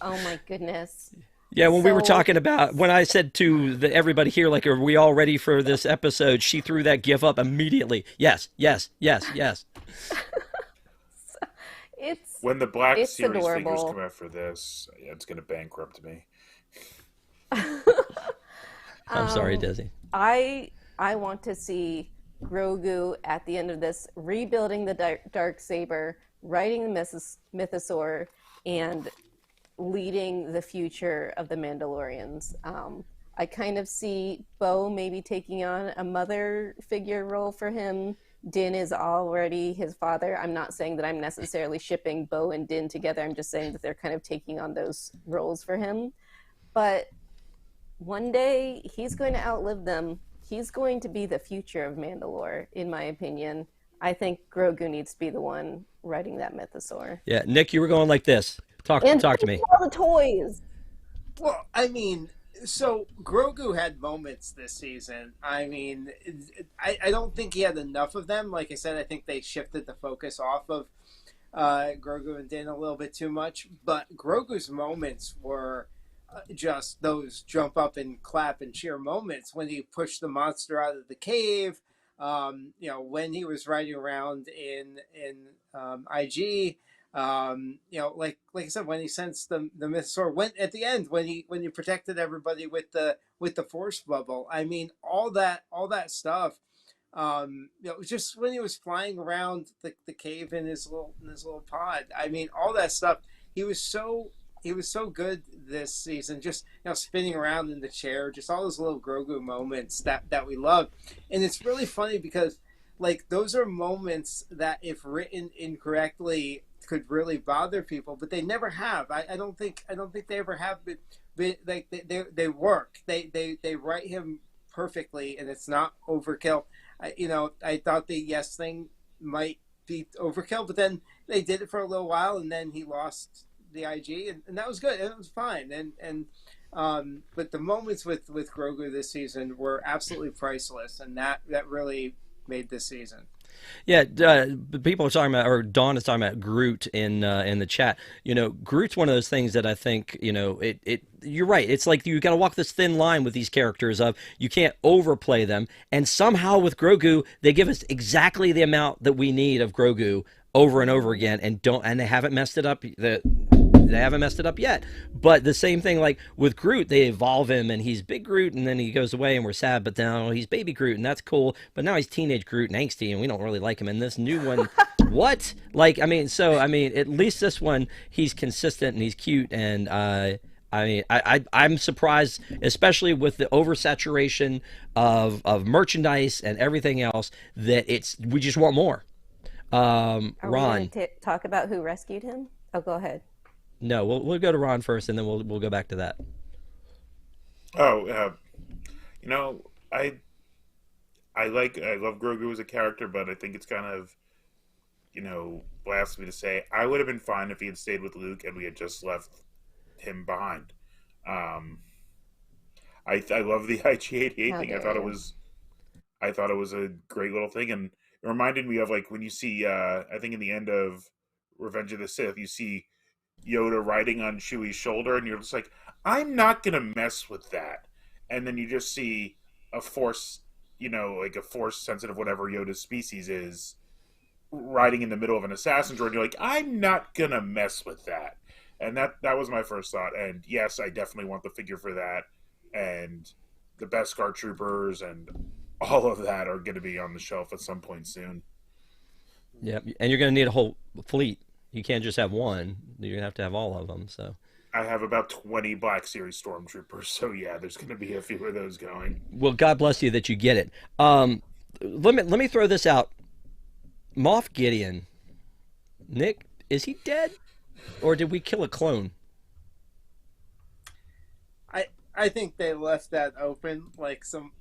Oh my goodness. Yeah, when we were talking about, when I said to everybody here, like, are we all ready for this episode? She threw that gif up immediately. Yes. It's When the Black it's Series figures adorable. come out for this, it's going to bankrupt me. I'm sorry, Desi. I want to see Grogu at the end of this rebuilding the dark saber, riding the mythosaur, and leading the future of the Mandalorians. I kind of see Bo maybe taking on a mother figure role for him. Din is already his father. I'm not saying that I'm necessarily shipping Bo and Din together. I'm just saying that they're kind of taking on those roles for him. But one day he's going to outlive them. He's going to be the future of Mandalore, in my opinion. I think Grogu needs to be the one writing that mythosaur. Yeah, Nick, you were going like this. And Talk to me. all the toys. Well, I mean, so Grogu had moments this season. I mean, I don't think he had enough of them. Like I said, I think they shifted the focus off of Grogu and Din a little bit too much. But Grogu's moments were just those jump up and clap and cheer moments when he pushed the monster out of the cave. When he was riding around in IG. Like I said, when he sensed the mythosaur, went at the end when he protected everybody with the force bubble. I mean, all that stuff. Just when he was flying around the cave in his little pod. I mean, all that stuff. He was so he was so good this season. Just spinning around in the chair, just all those little Grogu moments that we love. And it's really funny because like those are moments that if written incorrectly could really bother people, but they never have. I don't think they ever have been like they work. They write him perfectly, and it's not overkill. I thought the yes thing might be overkill, but then they did it for a little while, and then he lost the IG, and that was good, and it was fine. But the moments with Grogu this season were absolutely priceless, and that really made this season. Yeah, people are talking about, or Dawn is talking about Groot in the chat. Groot's one of those things that I think it. You're right. It's like you got to walk this thin line with these characters of you can't overplay them, and somehow with Grogu they give us exactly the amount that we need of Grogu over and over again, and they haven't messed it up. They haven't messed it up yet. But the same thing, like with Groot, they evolve him, and he's big Groot, and then he goes away, and we're sad. But now he's baby Groot, and that's cool. But now he's teenage Groot and angsty, and we don't really like him. And this new one, what? Like, at least this one, he's consistent and he's cute, and I'm surprised, especially with the oversaturation of merchandise and everything else, that we just want more. Are we Ron, going to talk about who rescued him? Oh, go ahead. no, we'll go to Ron first, and then we'll go back to that. Oh, you know, I I love Grogu as a character, but I think it's kind of blasphemy to say I would have been fine if he had stayed with Luke and we had just left him behind. Um, I love the IG-88 How thing. dare you? I thought it was a great little thing, and it reminded me of like when you see I think in the end of Revenge of the Sith, you see Yoda riding on Chewie's shoulder, and you're just like, I'm not gonna mess with that. And then you just see a force, like a force sensitive whatever Yoda's species is, riding in the middle of an assassin droid. You're like, I'm not gonna mess with that. And that was my first thought. And yes, I definitely want the figure for that. And the Beskar troopers and all of that are going to be on the shelf at some point soon. Yeah, and you're going to need a whole fleet. You can't just have one. You're going to have all of them. So, I have about 20 Black Series stormtroopers, so yeah, there's going to be a few of those going. well, God bless you that you get it. Let me throw this out. Moff Gideon, Nick, is he dead, or did we kill a clone? I think they left that open, like some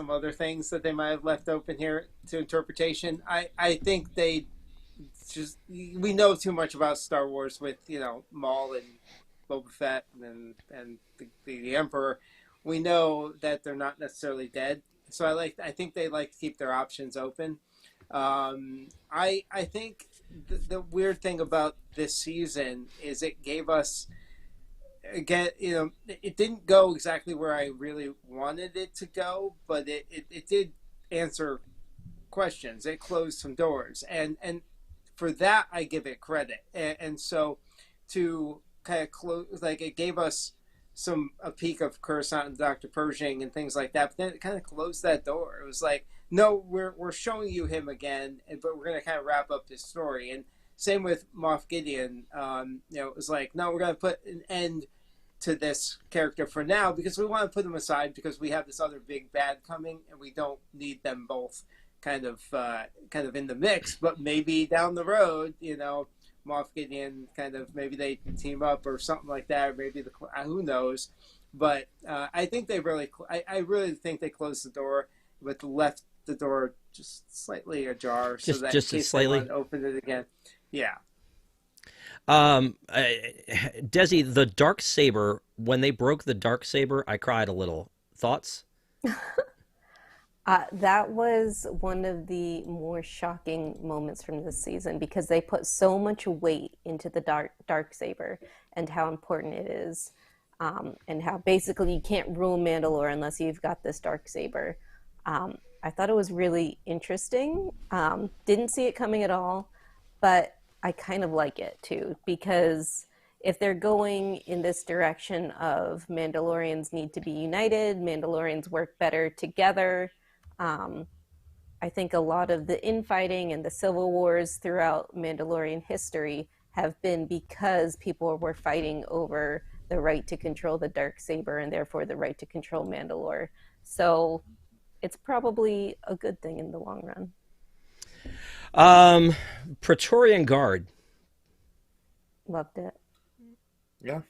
other things that they might have left open here to interpretation. I think they just we know too much about Star Wars with Maul and Boba Fett and the Emperor. We know that they're not necessarily dead, so I think they like to keep their options open. I think the weird thing about this season is it gave us again, it didn't go exactly where I really wanted it to go, but it did answer questions. It closed some doors, and for that I give it credit. And so to kind of close, like it gave us a peek of Coruscant and Dr. Pershing and things like that. But then it kind of closed that door. It was like, no, we're showing you him again, but we're going to kind of wrap up this story. And same with Moff Gideon. It was like, no, we're going to put an end to this character for now because we want to put them aside because we have this other big bad coming and we don't need them both kind of in the mix. But maybe down the road, Moff Gideon kind of maybe they team up or something like that, or maybe who knows. But I think they really, I really think they closed the door, but left the door just slightly ajar so that in Just case they slightly. want to open it again. Yeah. Desi, the dark saber. When they broke the dark saber, I cried a little. Thoughts? That was one of the more shocking moments from this season because they put so much weight into the dark saber and how important it is, and how basically you can't rule Mandalore unless you've got this dark saber. I thought it was really interesting. Didn't see it coming at all, but I kind of like it too because if they're going in this direction of Mandalorians need to be united, Mandalorians work better together. Um, I think a lot of the infighting and the civil wars throughout Mandalorian history have been because people were fighting over the right to control the dark saber and therefore the right to control Mandalore. So it's probably a good thing in the long run. Um, Praetorian Guard. Loved it. Yeah.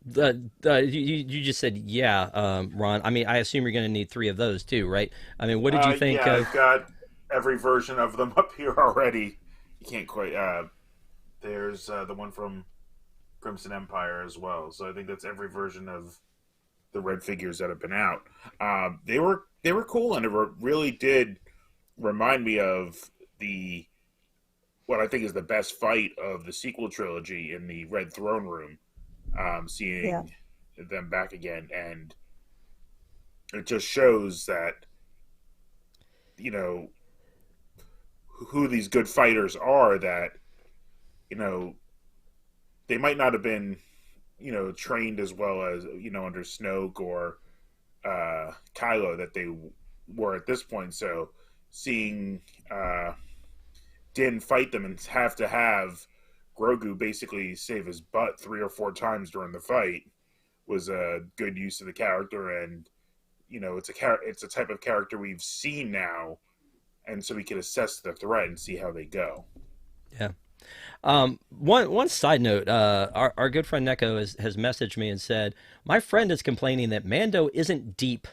You just said yeah, Ron. I mean, I assume you're going to need three of those too, right? I mean, what did you think Yeah, of? I've got every version of them up here already. You can't quite. There's the one from Crimson Empire as well. So I think that's every version of the red figures that have been out. They were cool, and it really did remind me of the what I think is the best fight of the sequel trilogy in the Red Throne Room. Yeah. Seeing them back again, and it just shows that you know who these good fighters are. That you know they might not have been trained as well as under Snoke or Kylo that they were at this point. So seeing Din fight them and have to have Grogu basically save his butt 3 or 4 times during the fight was a good use of the character, and it's a type of character we've seen now, and so we can assess the threat and see how they go. Yeah. One side note, our good friend Neko has messaged me and said my friend is complaining that Mando isn't deep.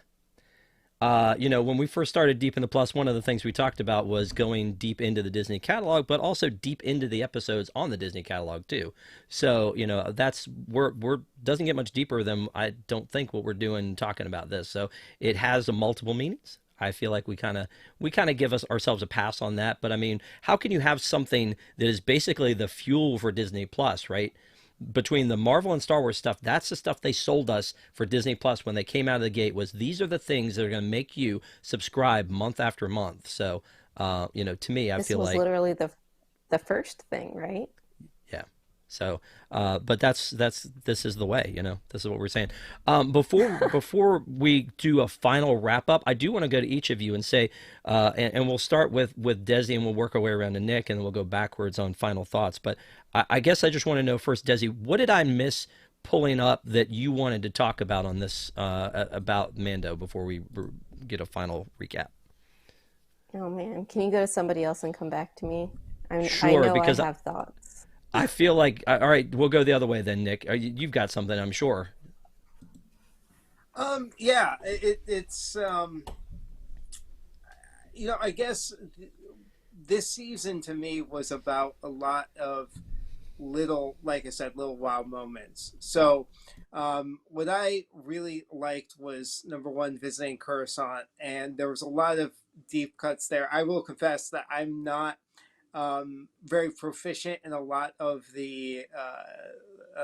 When we first started Deep in the Plus, one of the things we talked about was going deep into the Disney catalog, but also deep into the episodes on the Disney catalog too. So, that's we're doesn't get much deeper than I don't think what we're doing talking about this. So it has a multiple meanings. I feel like we kind of give ourselves a pass on that. But I mean, how can you have something that is basically the fuel for Disney Plus, right? Between the Marvel and Star Wars stuff, that's the stuff they sold us for Disney Plus when they came out of the gate was these are the things that are going to make you subscribe month after month. So, to me, I This feel was like, literally the first thing, right? yeah. So, but this is the way, this is what we're saying. Before we do a final wrap up, I do want to go to each of you and say, and we'll start with Desi and we'll work our way around to Nick and then we'll go backwards on final thoughts. But I guess I just want to know first, Desi, what did I miss pulling up that you wanted to talk about on this, about Mando before we get a final recap? Oh man, can you go to somebody else and come back to me? I Sure, know I because have thoughts. I feel like, all right, we'll go the other way then, Nick. You've got something, I'm sure. Yeah, it's I guess this season to me was about a lot of little, like I said, little wow moments. So, what I really liked was number one, visiting Coruscant, and there was a lot of deep cuts there. I will confess that I'm not very proficient in a lot of the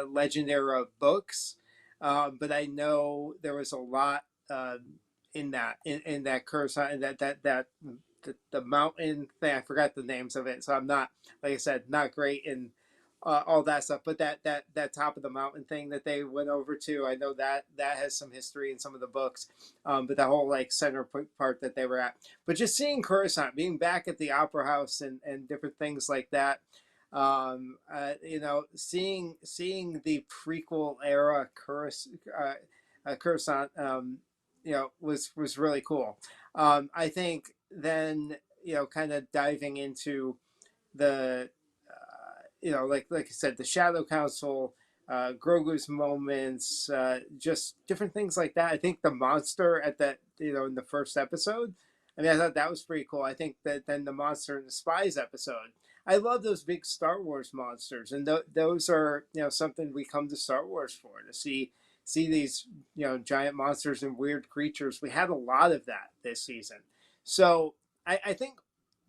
Legend era books, but I know there was a lot in that Coruscant and the mountain thing. I forgot the names of it, so I'm not, like I said, not great in all that stuff. But that top of the mountain thing that they went over to, I know that has some history in some of the books. But the whole like center part that they were at, but just seeing Coruscant, being back at the Opera House and different things like that. Seeing the prequel era Coruscant, was really cool. I think then kind of diving into the like I said, the Shadow Council, Grogu's moments, just different things like that. I think the monster at that, in the first episode, I mean, I thought that was pretty cool. I think that then the monster in the spies episode, I love those big Star Wars monsters, and those are something we come to Star Wars for, to see these giant monsters and weird creatures. We had a lot of that this season, so I think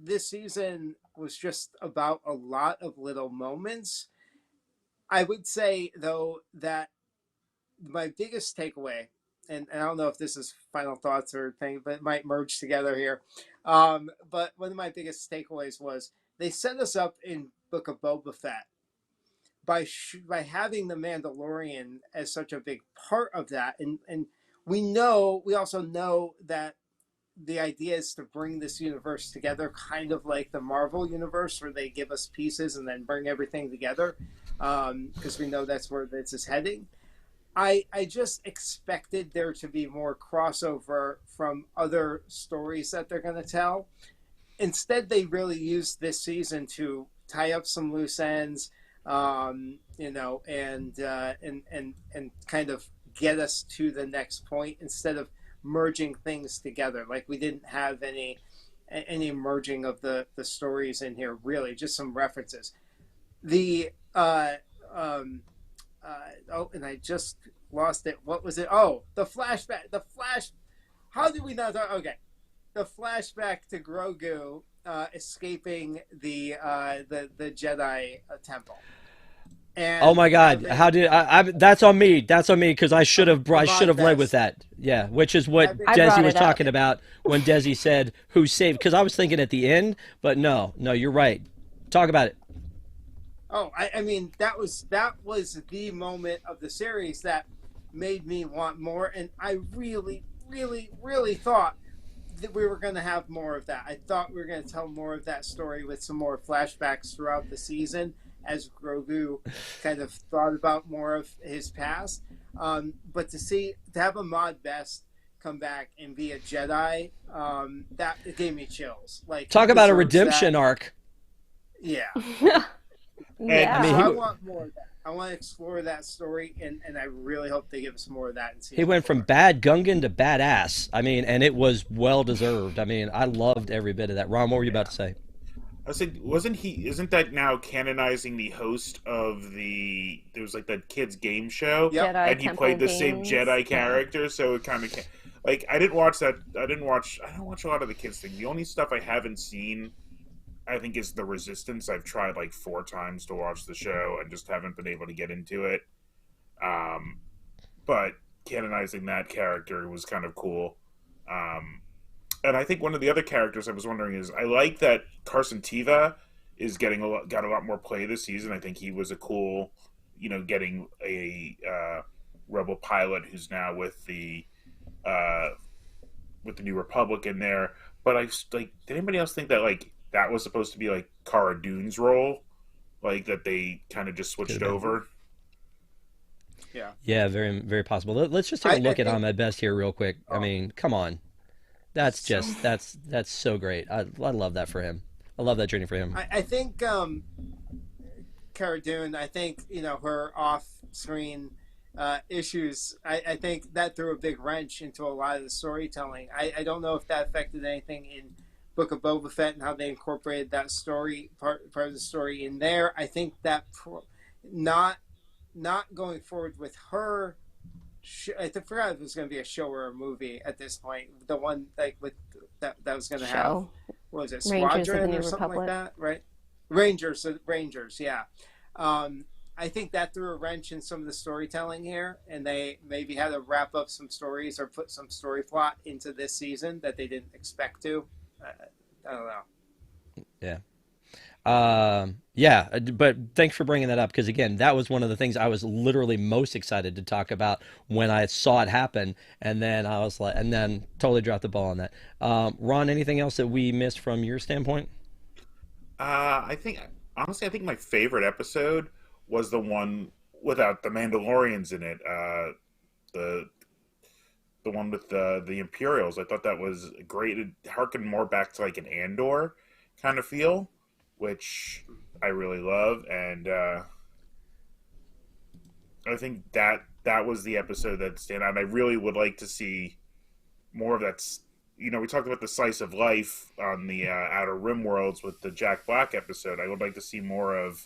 this season was just about a lot of little moments. I would say, though, that my biggest takeaway, and I don't know if this is final thoughts or thing, but it might merge together here. But one of my biggest takeaways was they set us up in Book of Boba Fett by having the Mandalorian as such a big part of that, and we also know that the idea is to bring this universe together, kind of like the Marvel universe, where they give us pieces and then bring everything together, because we know that's where this is heading. I just expected there to be more crossover from other stories that they're going to tell. Instead, they really used this season to tie up some loose ends, and kind of get us to the next point instead of merging things together. Like, we didn't have any merging of the stories in here, really, just some references. The and I just lost it. What was it? Oh, the flashback. How did we not talk? Okay, the flashback to Grogu escaping the Jedi temple. And oh my God! How did I? That's on me. That's on me because I should have led with that. Yeah, which is what Desi was talking about when Desi said who saved. Because I was thinking at the end, but no, you're right. Talk about it. Oh, I mean, that was the moment of the series that made me want more, and I really, really, really thought that we were going to have more of that. I thought we were going to tell more of that story with some more flashbacks throughout the season as Grogu kind of thought about more of his past. But to have Ahmad Best come back and be a Jedi, that it gave me chills. Like, talk about a redemption arc. Yeah. Yeah. I mean, I want more of that. I want to explore that story, and I really hope they give us more of that in season He went 4. from bad Gungan to badass. I mean, and it was well deserved. I mean, I loved every bit of that. Ron, what were you about to say? I said, isn't that now canonizing the host of there was like that kid's game show? Yep. Jedi And he Temple played the Games. same Jedi character, so it kind of, like, I don't watch a lot of the kids thing. The only stuff I haven't seen, I think, is The Resistance. I've tried like 4 times to watch the show and just haven't been able to get into it. But canonizing that character was kind of cool. And I think one of the other characters I was wondering is, I like that Carson Teva is got a lot more play this season. I think he was a cool, getting a Rebel pilot who's now with the New Republic in there. But did anybody else think that that was supposed to be like Cara Dune's role, like that they kind of just switched over? Yeah, very, very possible. Let's just take a look at Ahmed Best here real quick. I mean, come on. That's just that's so great. I love that for him. I love that journey for him. I think Cara Dune, I think her off-screen issues, I think that threw a big wrench into a lot of the storytelling. I don't know if that affected anything in Book of Boba Fett and how they incorporated that story part of the story in there. I think that not going forward with her. I forgot if it was going to be a show or a movie at this point. The one with that was going to have, what was it, Squadron or something like that, right? Rangers, yeah. I think that threw a wrench in some of the storytelling here, and they maybe had to wrap up some stories or put some story plot into this season that they didn't expect to. I don't know. Yeah. But thanks for bringing that up, because again, that was one of the things I was literally most excited to talk about when I saw it happen, and then I was like, and then totally dropped the ball on that. Ron, anything else that we missed from your standpoint? I think my favorite episode was the one without the Mandalorians in it. The one with the Imperials. I thought that was great. It harkened more back to like an Andor kind of feel, which I really love. And I think that was the episode that stand out. And I really would like to see more of that. We talked about the slice of life on the Outer Rim worlds with the Jack Black episode. I would like to see more of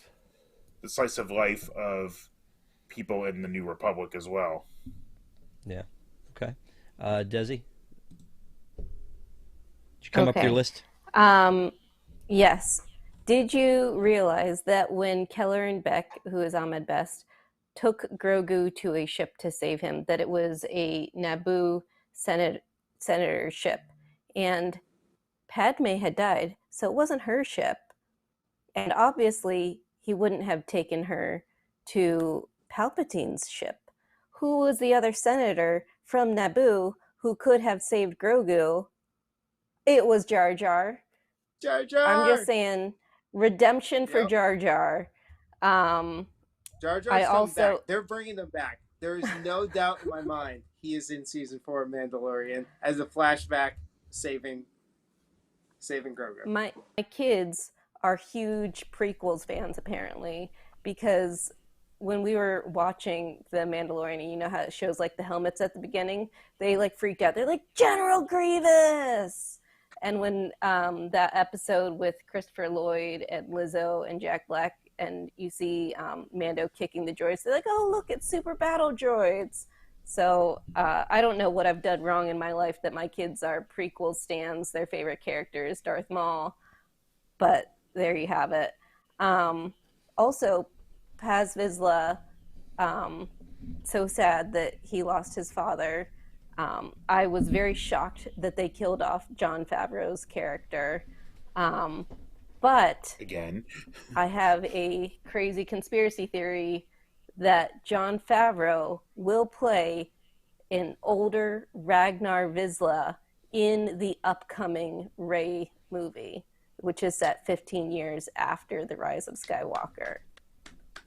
the slice of life of people in the New Republic as well. Yeah. Okay. Desi, did you come up with your Okay. list? Yes. Did you realize that when Keller and Beck, who is Ahmed Best, took Grogu to a ship to save him, that it was a Naboo Senate senator ship, and Padme had died, so it wasn't her ship, and obviously he wouldn't have taken her to Palpatine's ship. Who was the other senator from Naboo who could have saved Grogu? It was Jar Jar. Jar I'm just Jar. saying, redemption for Yep. Jar Jar. Um, Jar I Jar's coming back. also, They're bringing him back. There is no doubt in my mind he is in season 4 of Mandalorian as a flashback saving Grogu. my kids are huge prequels fans apparently, because when we were watching the Mandalorian, you know how it shows like the helmets at the beginning, they like freaked out. They're like General Grievous. And when that episode with Christopher Lloyd and Lizzo and Jack Black, and you see Mando kicking the droids, they're like, "Oh, look, it's super battle droids." So I don't know what I've done wrong in my life that my kids are prequel stans. Their favorite character is Darth Maul, but there you have it. Also, Paz Vizsla, so sad that he lost his father. I was very shocked that they killed off Jon Favreau's character. But Again, I have a crazy conspiracy theory that Jon Favreau will play an older Ragnar Vizsla in the upcoming Rey movie, which is set 15 years after The Rise of Skywalker.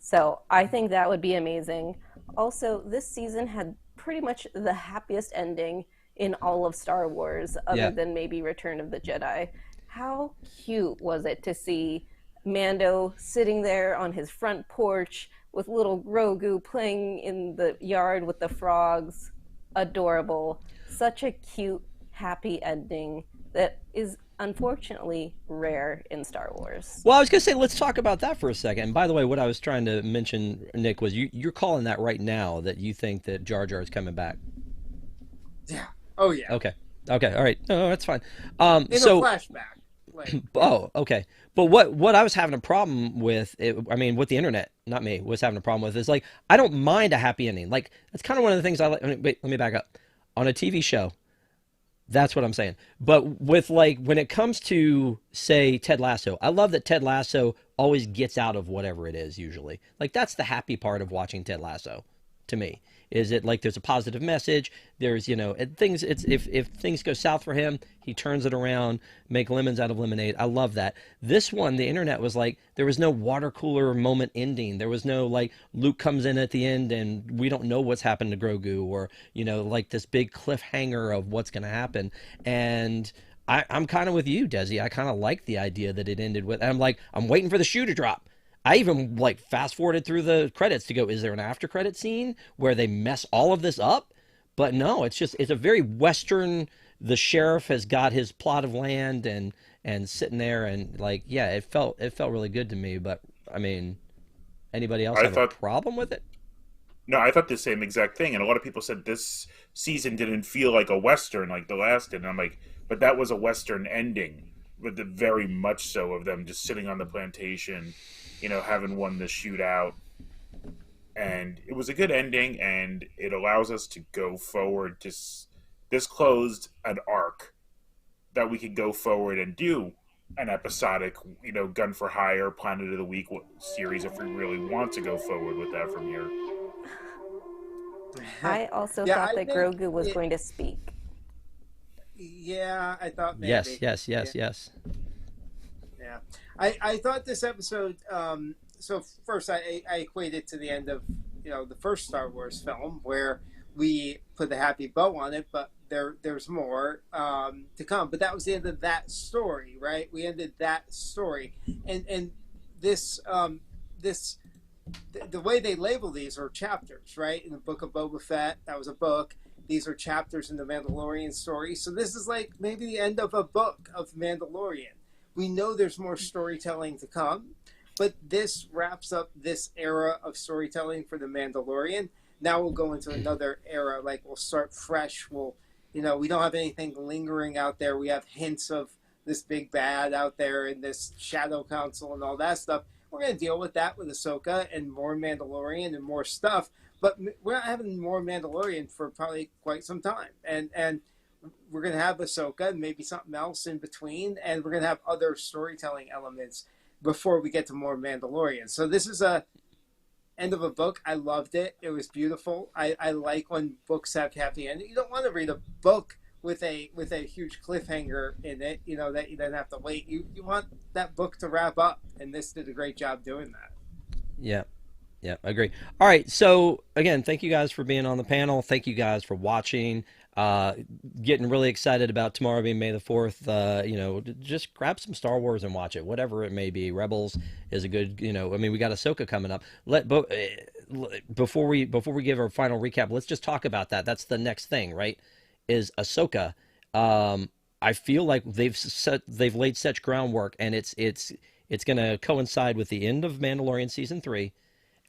So I think that would be amazing. Also, this season had pretty much the happiest ending in all of Star Wars, other Yeah. than maybe Return of the Jedi. How cute was it to see Mando sitting there on his front porch with little Grogu playing in the yard with the frogs? Adorable. Such a cute, happy ending that is unfortunately rare in Star Wars. Well, I was going to say, let's talk about that for a second. And by the way, what I was trying to mention, Nick, was you're calling that right now that you think that Jar Jar is coming back. Yeah. Oh yeah. Okay. Okay. All right. No, that's fine. In So, a flashback. Like, oh, okay. But what I was having a problem with, I mean, what the internet, not me, was having a problem with is like, I don't mind a happy ending. Like, that's kind of one of the things I like. Wait, let me back up. On a TV show, that's what I'm saying. But with like when it comes to say Ted Lasso, I love that Ted Lasso always gets out of whatever it is usually. Like that's the happy part of watching Ted Lasso to me. Is it like there's a positive message? There's, things if things go south for him, he turns it around, make lemons out of lemonade. I love that. This one, the internet was like there was no water cooler moment ending. There was no like Luke comes in at the end and we don't know what's happened to Grogu, or like this big cliffhanger of what's going to happen. And I'm kind of with you, Desi. I kind of like the idea that it ended with. I'm like, I'm waiting for the shoe to drop. I even like fast forwarded through the credits to go, is there an after credit scene where they mess all of this up? But no, it's a very Western. The sheriff has got his plot of land and sitting there and like, yeah, it felt really good to me. But I mean, anybody else I have a thought problem with it? no, I thought the same exact thing, and a lot of people said this season didn't feel like a western like the last did. And I'm like, but that was a western ending, with the very much so of them just sitting on the plantation, having won the shootout, and it was a good ending, and it allows us to go forward to this closed an arc that we could go forward and do an episodic, gun for hire, Planet of the Week series if we really want to go forward with that from here. I also yeah, thought I that think Grogu was it. going to speak. Yeah, I thought Yes, maybe. yes, Yeah, yes, yes. yeah. I thought this episode. So first, I equate it to the end of the first Star Wars film where we put the happy bow on it, but there's more to come. But that was the end of that story, right? We ended that story, and this this the way they label these are chapters, right? In the Book of Boba Fett, that was a book. These are chapters in the Mandalorian story. So this is like maybe the end of a book of Mandalorian. We know there's more storytelling to come, but this wraps up this era of storytelling for the Mandalorian. Now we'll go into another era. Like we'll start fresh. We'll, we don't have anything lingering out there. We have hints of this big bad out there and this Shadow Council and all that stuff. We're going to deal with that with Ahsoka and more Mandalorian and more stuff. But we're not having more Mandalorian for probably quite some time. And we're going to have Ahsoka and maybe something else in between. And we're going to have other storytelling elements before we get to more Mandalorian. So this is a end of a book. I loved it. It was beautiful. I like when books have happy ending. You don't want to read a book with a huge cliffhanger in it, that you then have to wait. You want that book to wrap up, and this did a great job doing that. Yeah. Yeah, I agree. All right, so again, thank you guys for being on the panel. Thank you guys for watching. Getting really excited about tomorrow being May the 4th. Just grab some Star Wars and watch it, whatever it may be. Rebels is a good, we got Ahsoka coming up. Before we give our final recap, let's just talk about that. That's the next thing, right? Is Ahsoka. I feel like they've laid such groundwork, and it's going to coincide with the end of Mandalorian season 3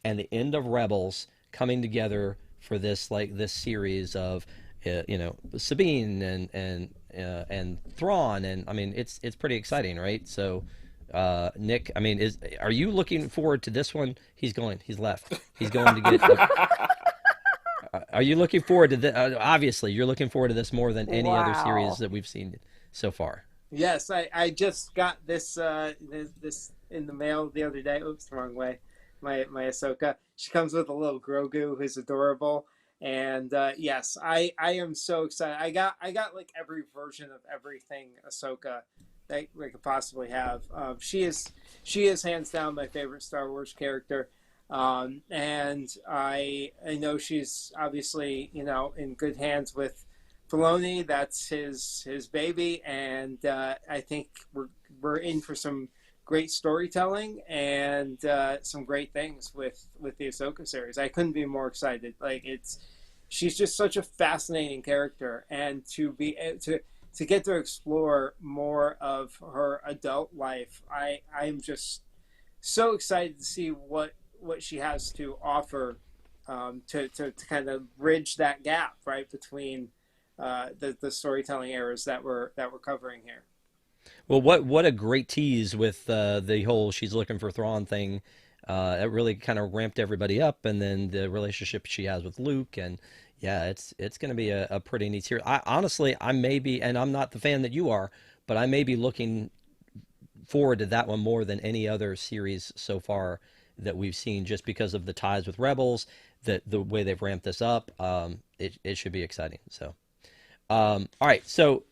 and the end of Rebels coming together for this series of Sabine and Thrawn, and it's pretty exciting, right? So Nick, are you looking forward to this one? He's left. He's going to get. Are you looking forward to this? Obviously, you're looking forward to this more than any other series that we've seen so far. Yes, I just got this this in the mail the other day. Oops, the wrong way. My Ahsoka. She comes with a little Grogu who's adorable, and yes, I am so excited. I got like every version of everything Ahsoka that we could possibly have. She is hands down my favorite Star Wars character. And I know she's obviously, in good hands with Filoni. That's his baby. And, I think we're in for some great storytelling and, some great things with the Ahsoka series. I couldn't be more excited. She's just such a fascinating character, and to get to explore more of her adult life, I'm just so excited to see what she has to offer, to kind of bridge that gap, right, between the storytelling eras that we're covering here. Well, what a great tease with the whole she's looking for Thrawn thing. It really kind of ramped everybody up, and then the relationship she has with Luke, and yeah, it's going to be a pretty neat series. I may be, and I'm not the fan that you are, but I may be looking forward to that one more than any other series so far that we've seen, just because of the ties with Rebels, that the way they've ramped this up. It should be exciting. So, all right, so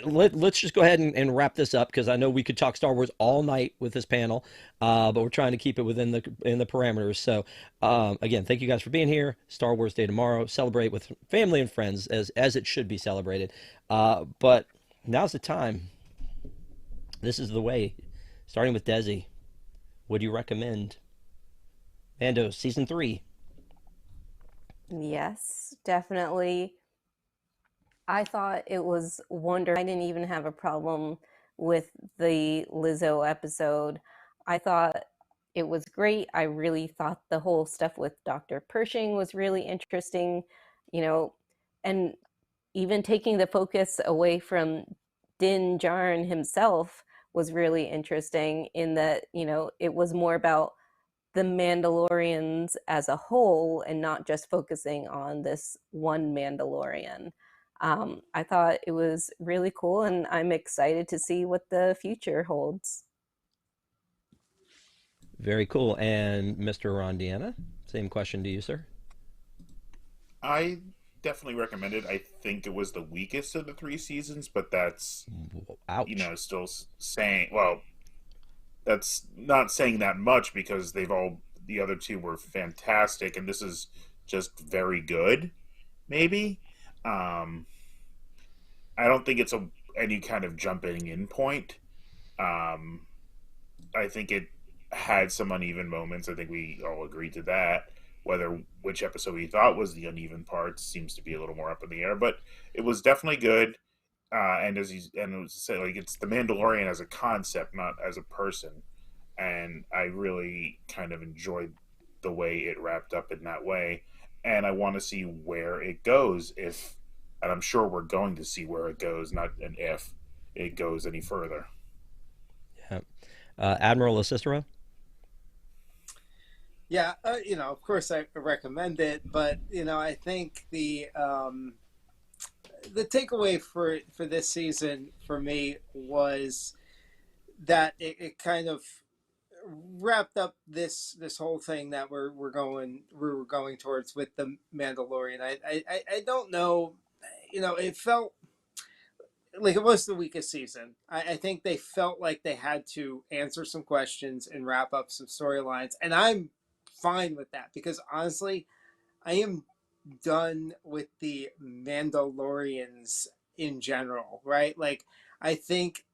let's just go ahead and wrap this up, because I know we could talk Star Wars all night with this panel, but we're trying to keep it within the parameters. So, again, thank you guys for being here. Star Wars Day tomorrow. Celebrate with family and friends as it should be celebrated. But now's the time. This is the way. Starting with Desi. Would you recommend Mando season 3? Yes, definitely. I thought it was wonderful. I didn't even have a problem with the Lizzo episode. I thought it was great. I really thought the whole stuff with Dr. Pershing was really interesting, and even taking the focus away from Din Djarin himself was really interesting, in that, it was more about the Mandalorians as a whole and not just focusing on this one Mandalorian. I thought it was really cool, and I'm excited to see what the future holds. Very cool. And Mr. Rondiana, same question to you, sir. I definitely recommend it. I think it was the weakest of the 3 seasons, but that's, ouch. Still saying, well, that's not saying that much, because the other 2 were fantastic, and this is just very good, maybe. I don't think it's any kind of jumping in point. I think had some uneven moments. I think we all agreed to that. Whether which episode we thought was the uneven parts seems to be a little more up in the air, but it was definitely good. And as you and it was said, like it's the Mandalorian as a concept, not as a person. And I really kind of enjoyed the way it wrapped up in that way. And I want to see where it goes. If, and I'm sure we're going to see where it goes, not an if it goes any further. Yeah. Admiral Cicero. Yeah, of course I recommend it, but I think the takeaway for this season for me was that it kind of wrapped up this whole thing that we were going towards with the Mandalorian. I don't know, it felt like it was the weakest season. I think they felt like they had to answer some questions and wrap up some storylines, and I'm fine with that because honestly, I am done with the Mandalorians in general, right? Like I think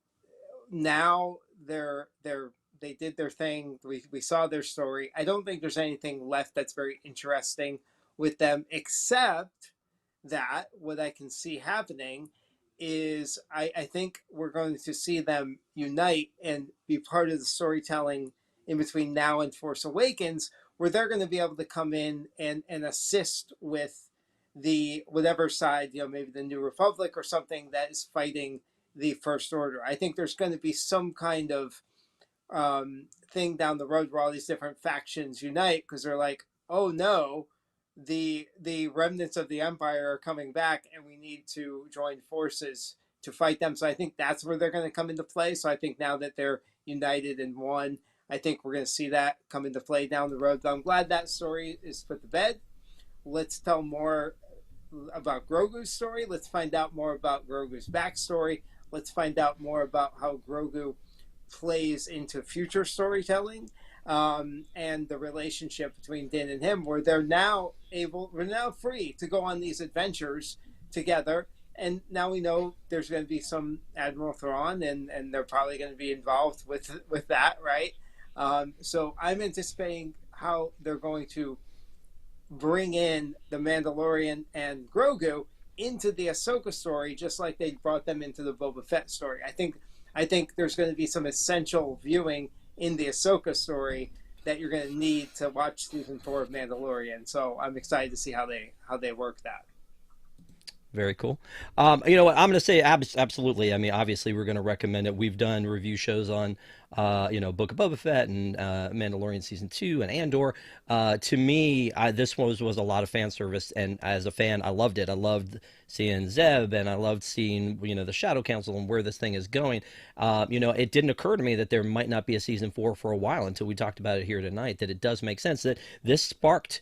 now they did their thing. We saw their story. I don't think there's anything left that's very interesting with them, except that what I can see happening is I think we're going to see them unite and be part of the storytelling in between now and Force Awakens, where they're going to be able to come in and assist with the whatever side, maybe the New Republic or something that is fighting the First Order. I think there's going to be some kind of thing down the road where all these different factions unite because they're like, oh no, the remnants of the Empire are coming back, and we need to join forces to fight them. So I think that's where they're going to come into play. So I think now that they're united in one, I think we're going to see that come into play down the road. But I'm glad that story is put to bed. Let's tell more about Grogu's story. Let's find out more about Grogu's backstory. Let's find out more about how Grogu plays into future storytelling, and the relationship between Din and him, where we're now free to go on these adventures together. And now we know there's going to be some Admiral Thrawn, and they're probably going to be involved with that, right? So I'm anticipating how they're going to bring in the Mandalorian and Grogu into the Ahsoka story, just like they brought them into the Boba Fett story. I think there's going to be some essential viewing in the Ahsoka story that you're going to need to watch season 4 of Mandalorian. So I'm excited to see how they work that. Very cool. You know what? I'm going to say absolutely. I mean, obviously, we're going to recommend it. We've done review shows on, Book of Boba Fett and Mandalorian season 2 and Andor. To me, this was a lot of fan service, and as a fan, I loved it. I loved seeing Zeb, and I loved seeing the Shadow Council and where this thing is going. It didn't occur to me that there might not be a season 4 for a while until we talked about it here tonight. That it does make sense that this sparked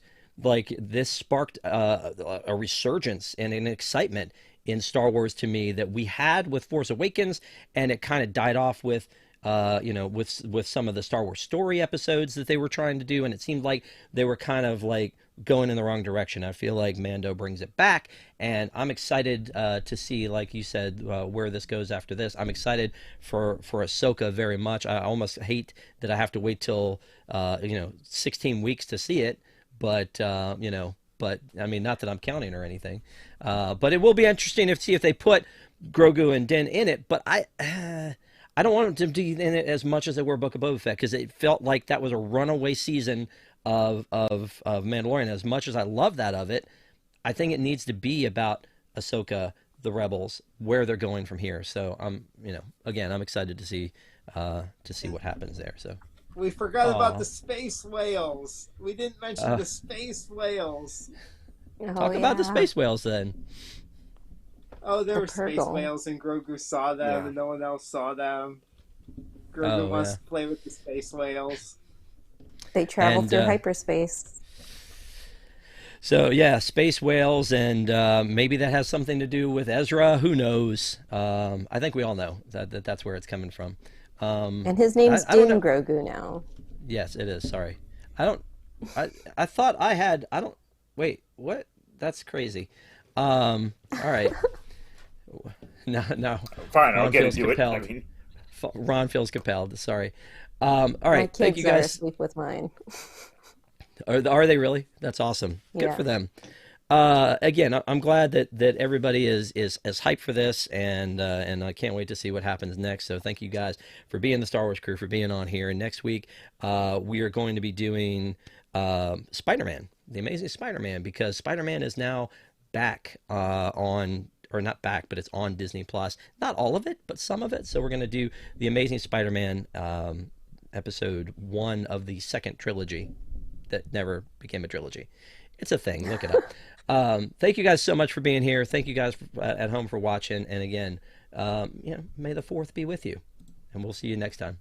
a resurgence and an excitement in Star Wars to me that we had with Force Awakens, and it kind of died off with with some of the Star Wars story episodes that they were trying to do, and it seemed like they were kind of like going in the wrong direction. I feel like Mando brings it back, and I'm excited to see, like you said, where this goes after this. I'm excited for Ahsoka very much. I almost hate that I have to wait till 16 weeks to see it. But but I mean, not that I'm counting or anything. But it will be interesting to see if they put Grogu and Din in it. But I don't want them to be in it as much as they were Book of Boba Fett, because it felt like that was a runaway season of Mandalorian. As much as I love that of it, I think it needs to be about Ahsoka, the Rebels, where they're going from here. So again, I'm excited to see what happens there. So. We forgot about the space whales. We didn't mention the space whales. Talk about the space whales then. Oh, there were space whales, and Grogu saw them, and no one else saw them. Grogu wants to play with the space whales. They travel through hyperspace. So yeah, space whales, and maybe that has something to do with Ezra. Who knows? I think we all know that's where it's coming from. And his name's Din Grogu now. Yes, it is. Sorry. I thought I had, wait, what? That's crazy. All right. No. Fine, I'll get into it. Ron feels compelled. Sorry. All My right. Thank you kids are guys. asleep with mine. Are they really? That's awesome. Good Yeah. for them. Again, I'm glad that everybody is hyped for this, and I can't wait to see what happens next. So thank you guys for being the Star Wars crew, for being on here. And next week, we are going to be doing Spider-Man, the Amazing Spider-Man, because Spider-Man is now back on. Or not back, but it's on Disney Plus. Not all of it, but some of it. So we're going to do the Amazing Spider-Man episode 1 of the second trilogy that never became a trilogy. It's a thing. Look it up. Thank you guys so much for being here. Thank you guys at home for watching. And again, may the fourth be with you. And we'll see you next time.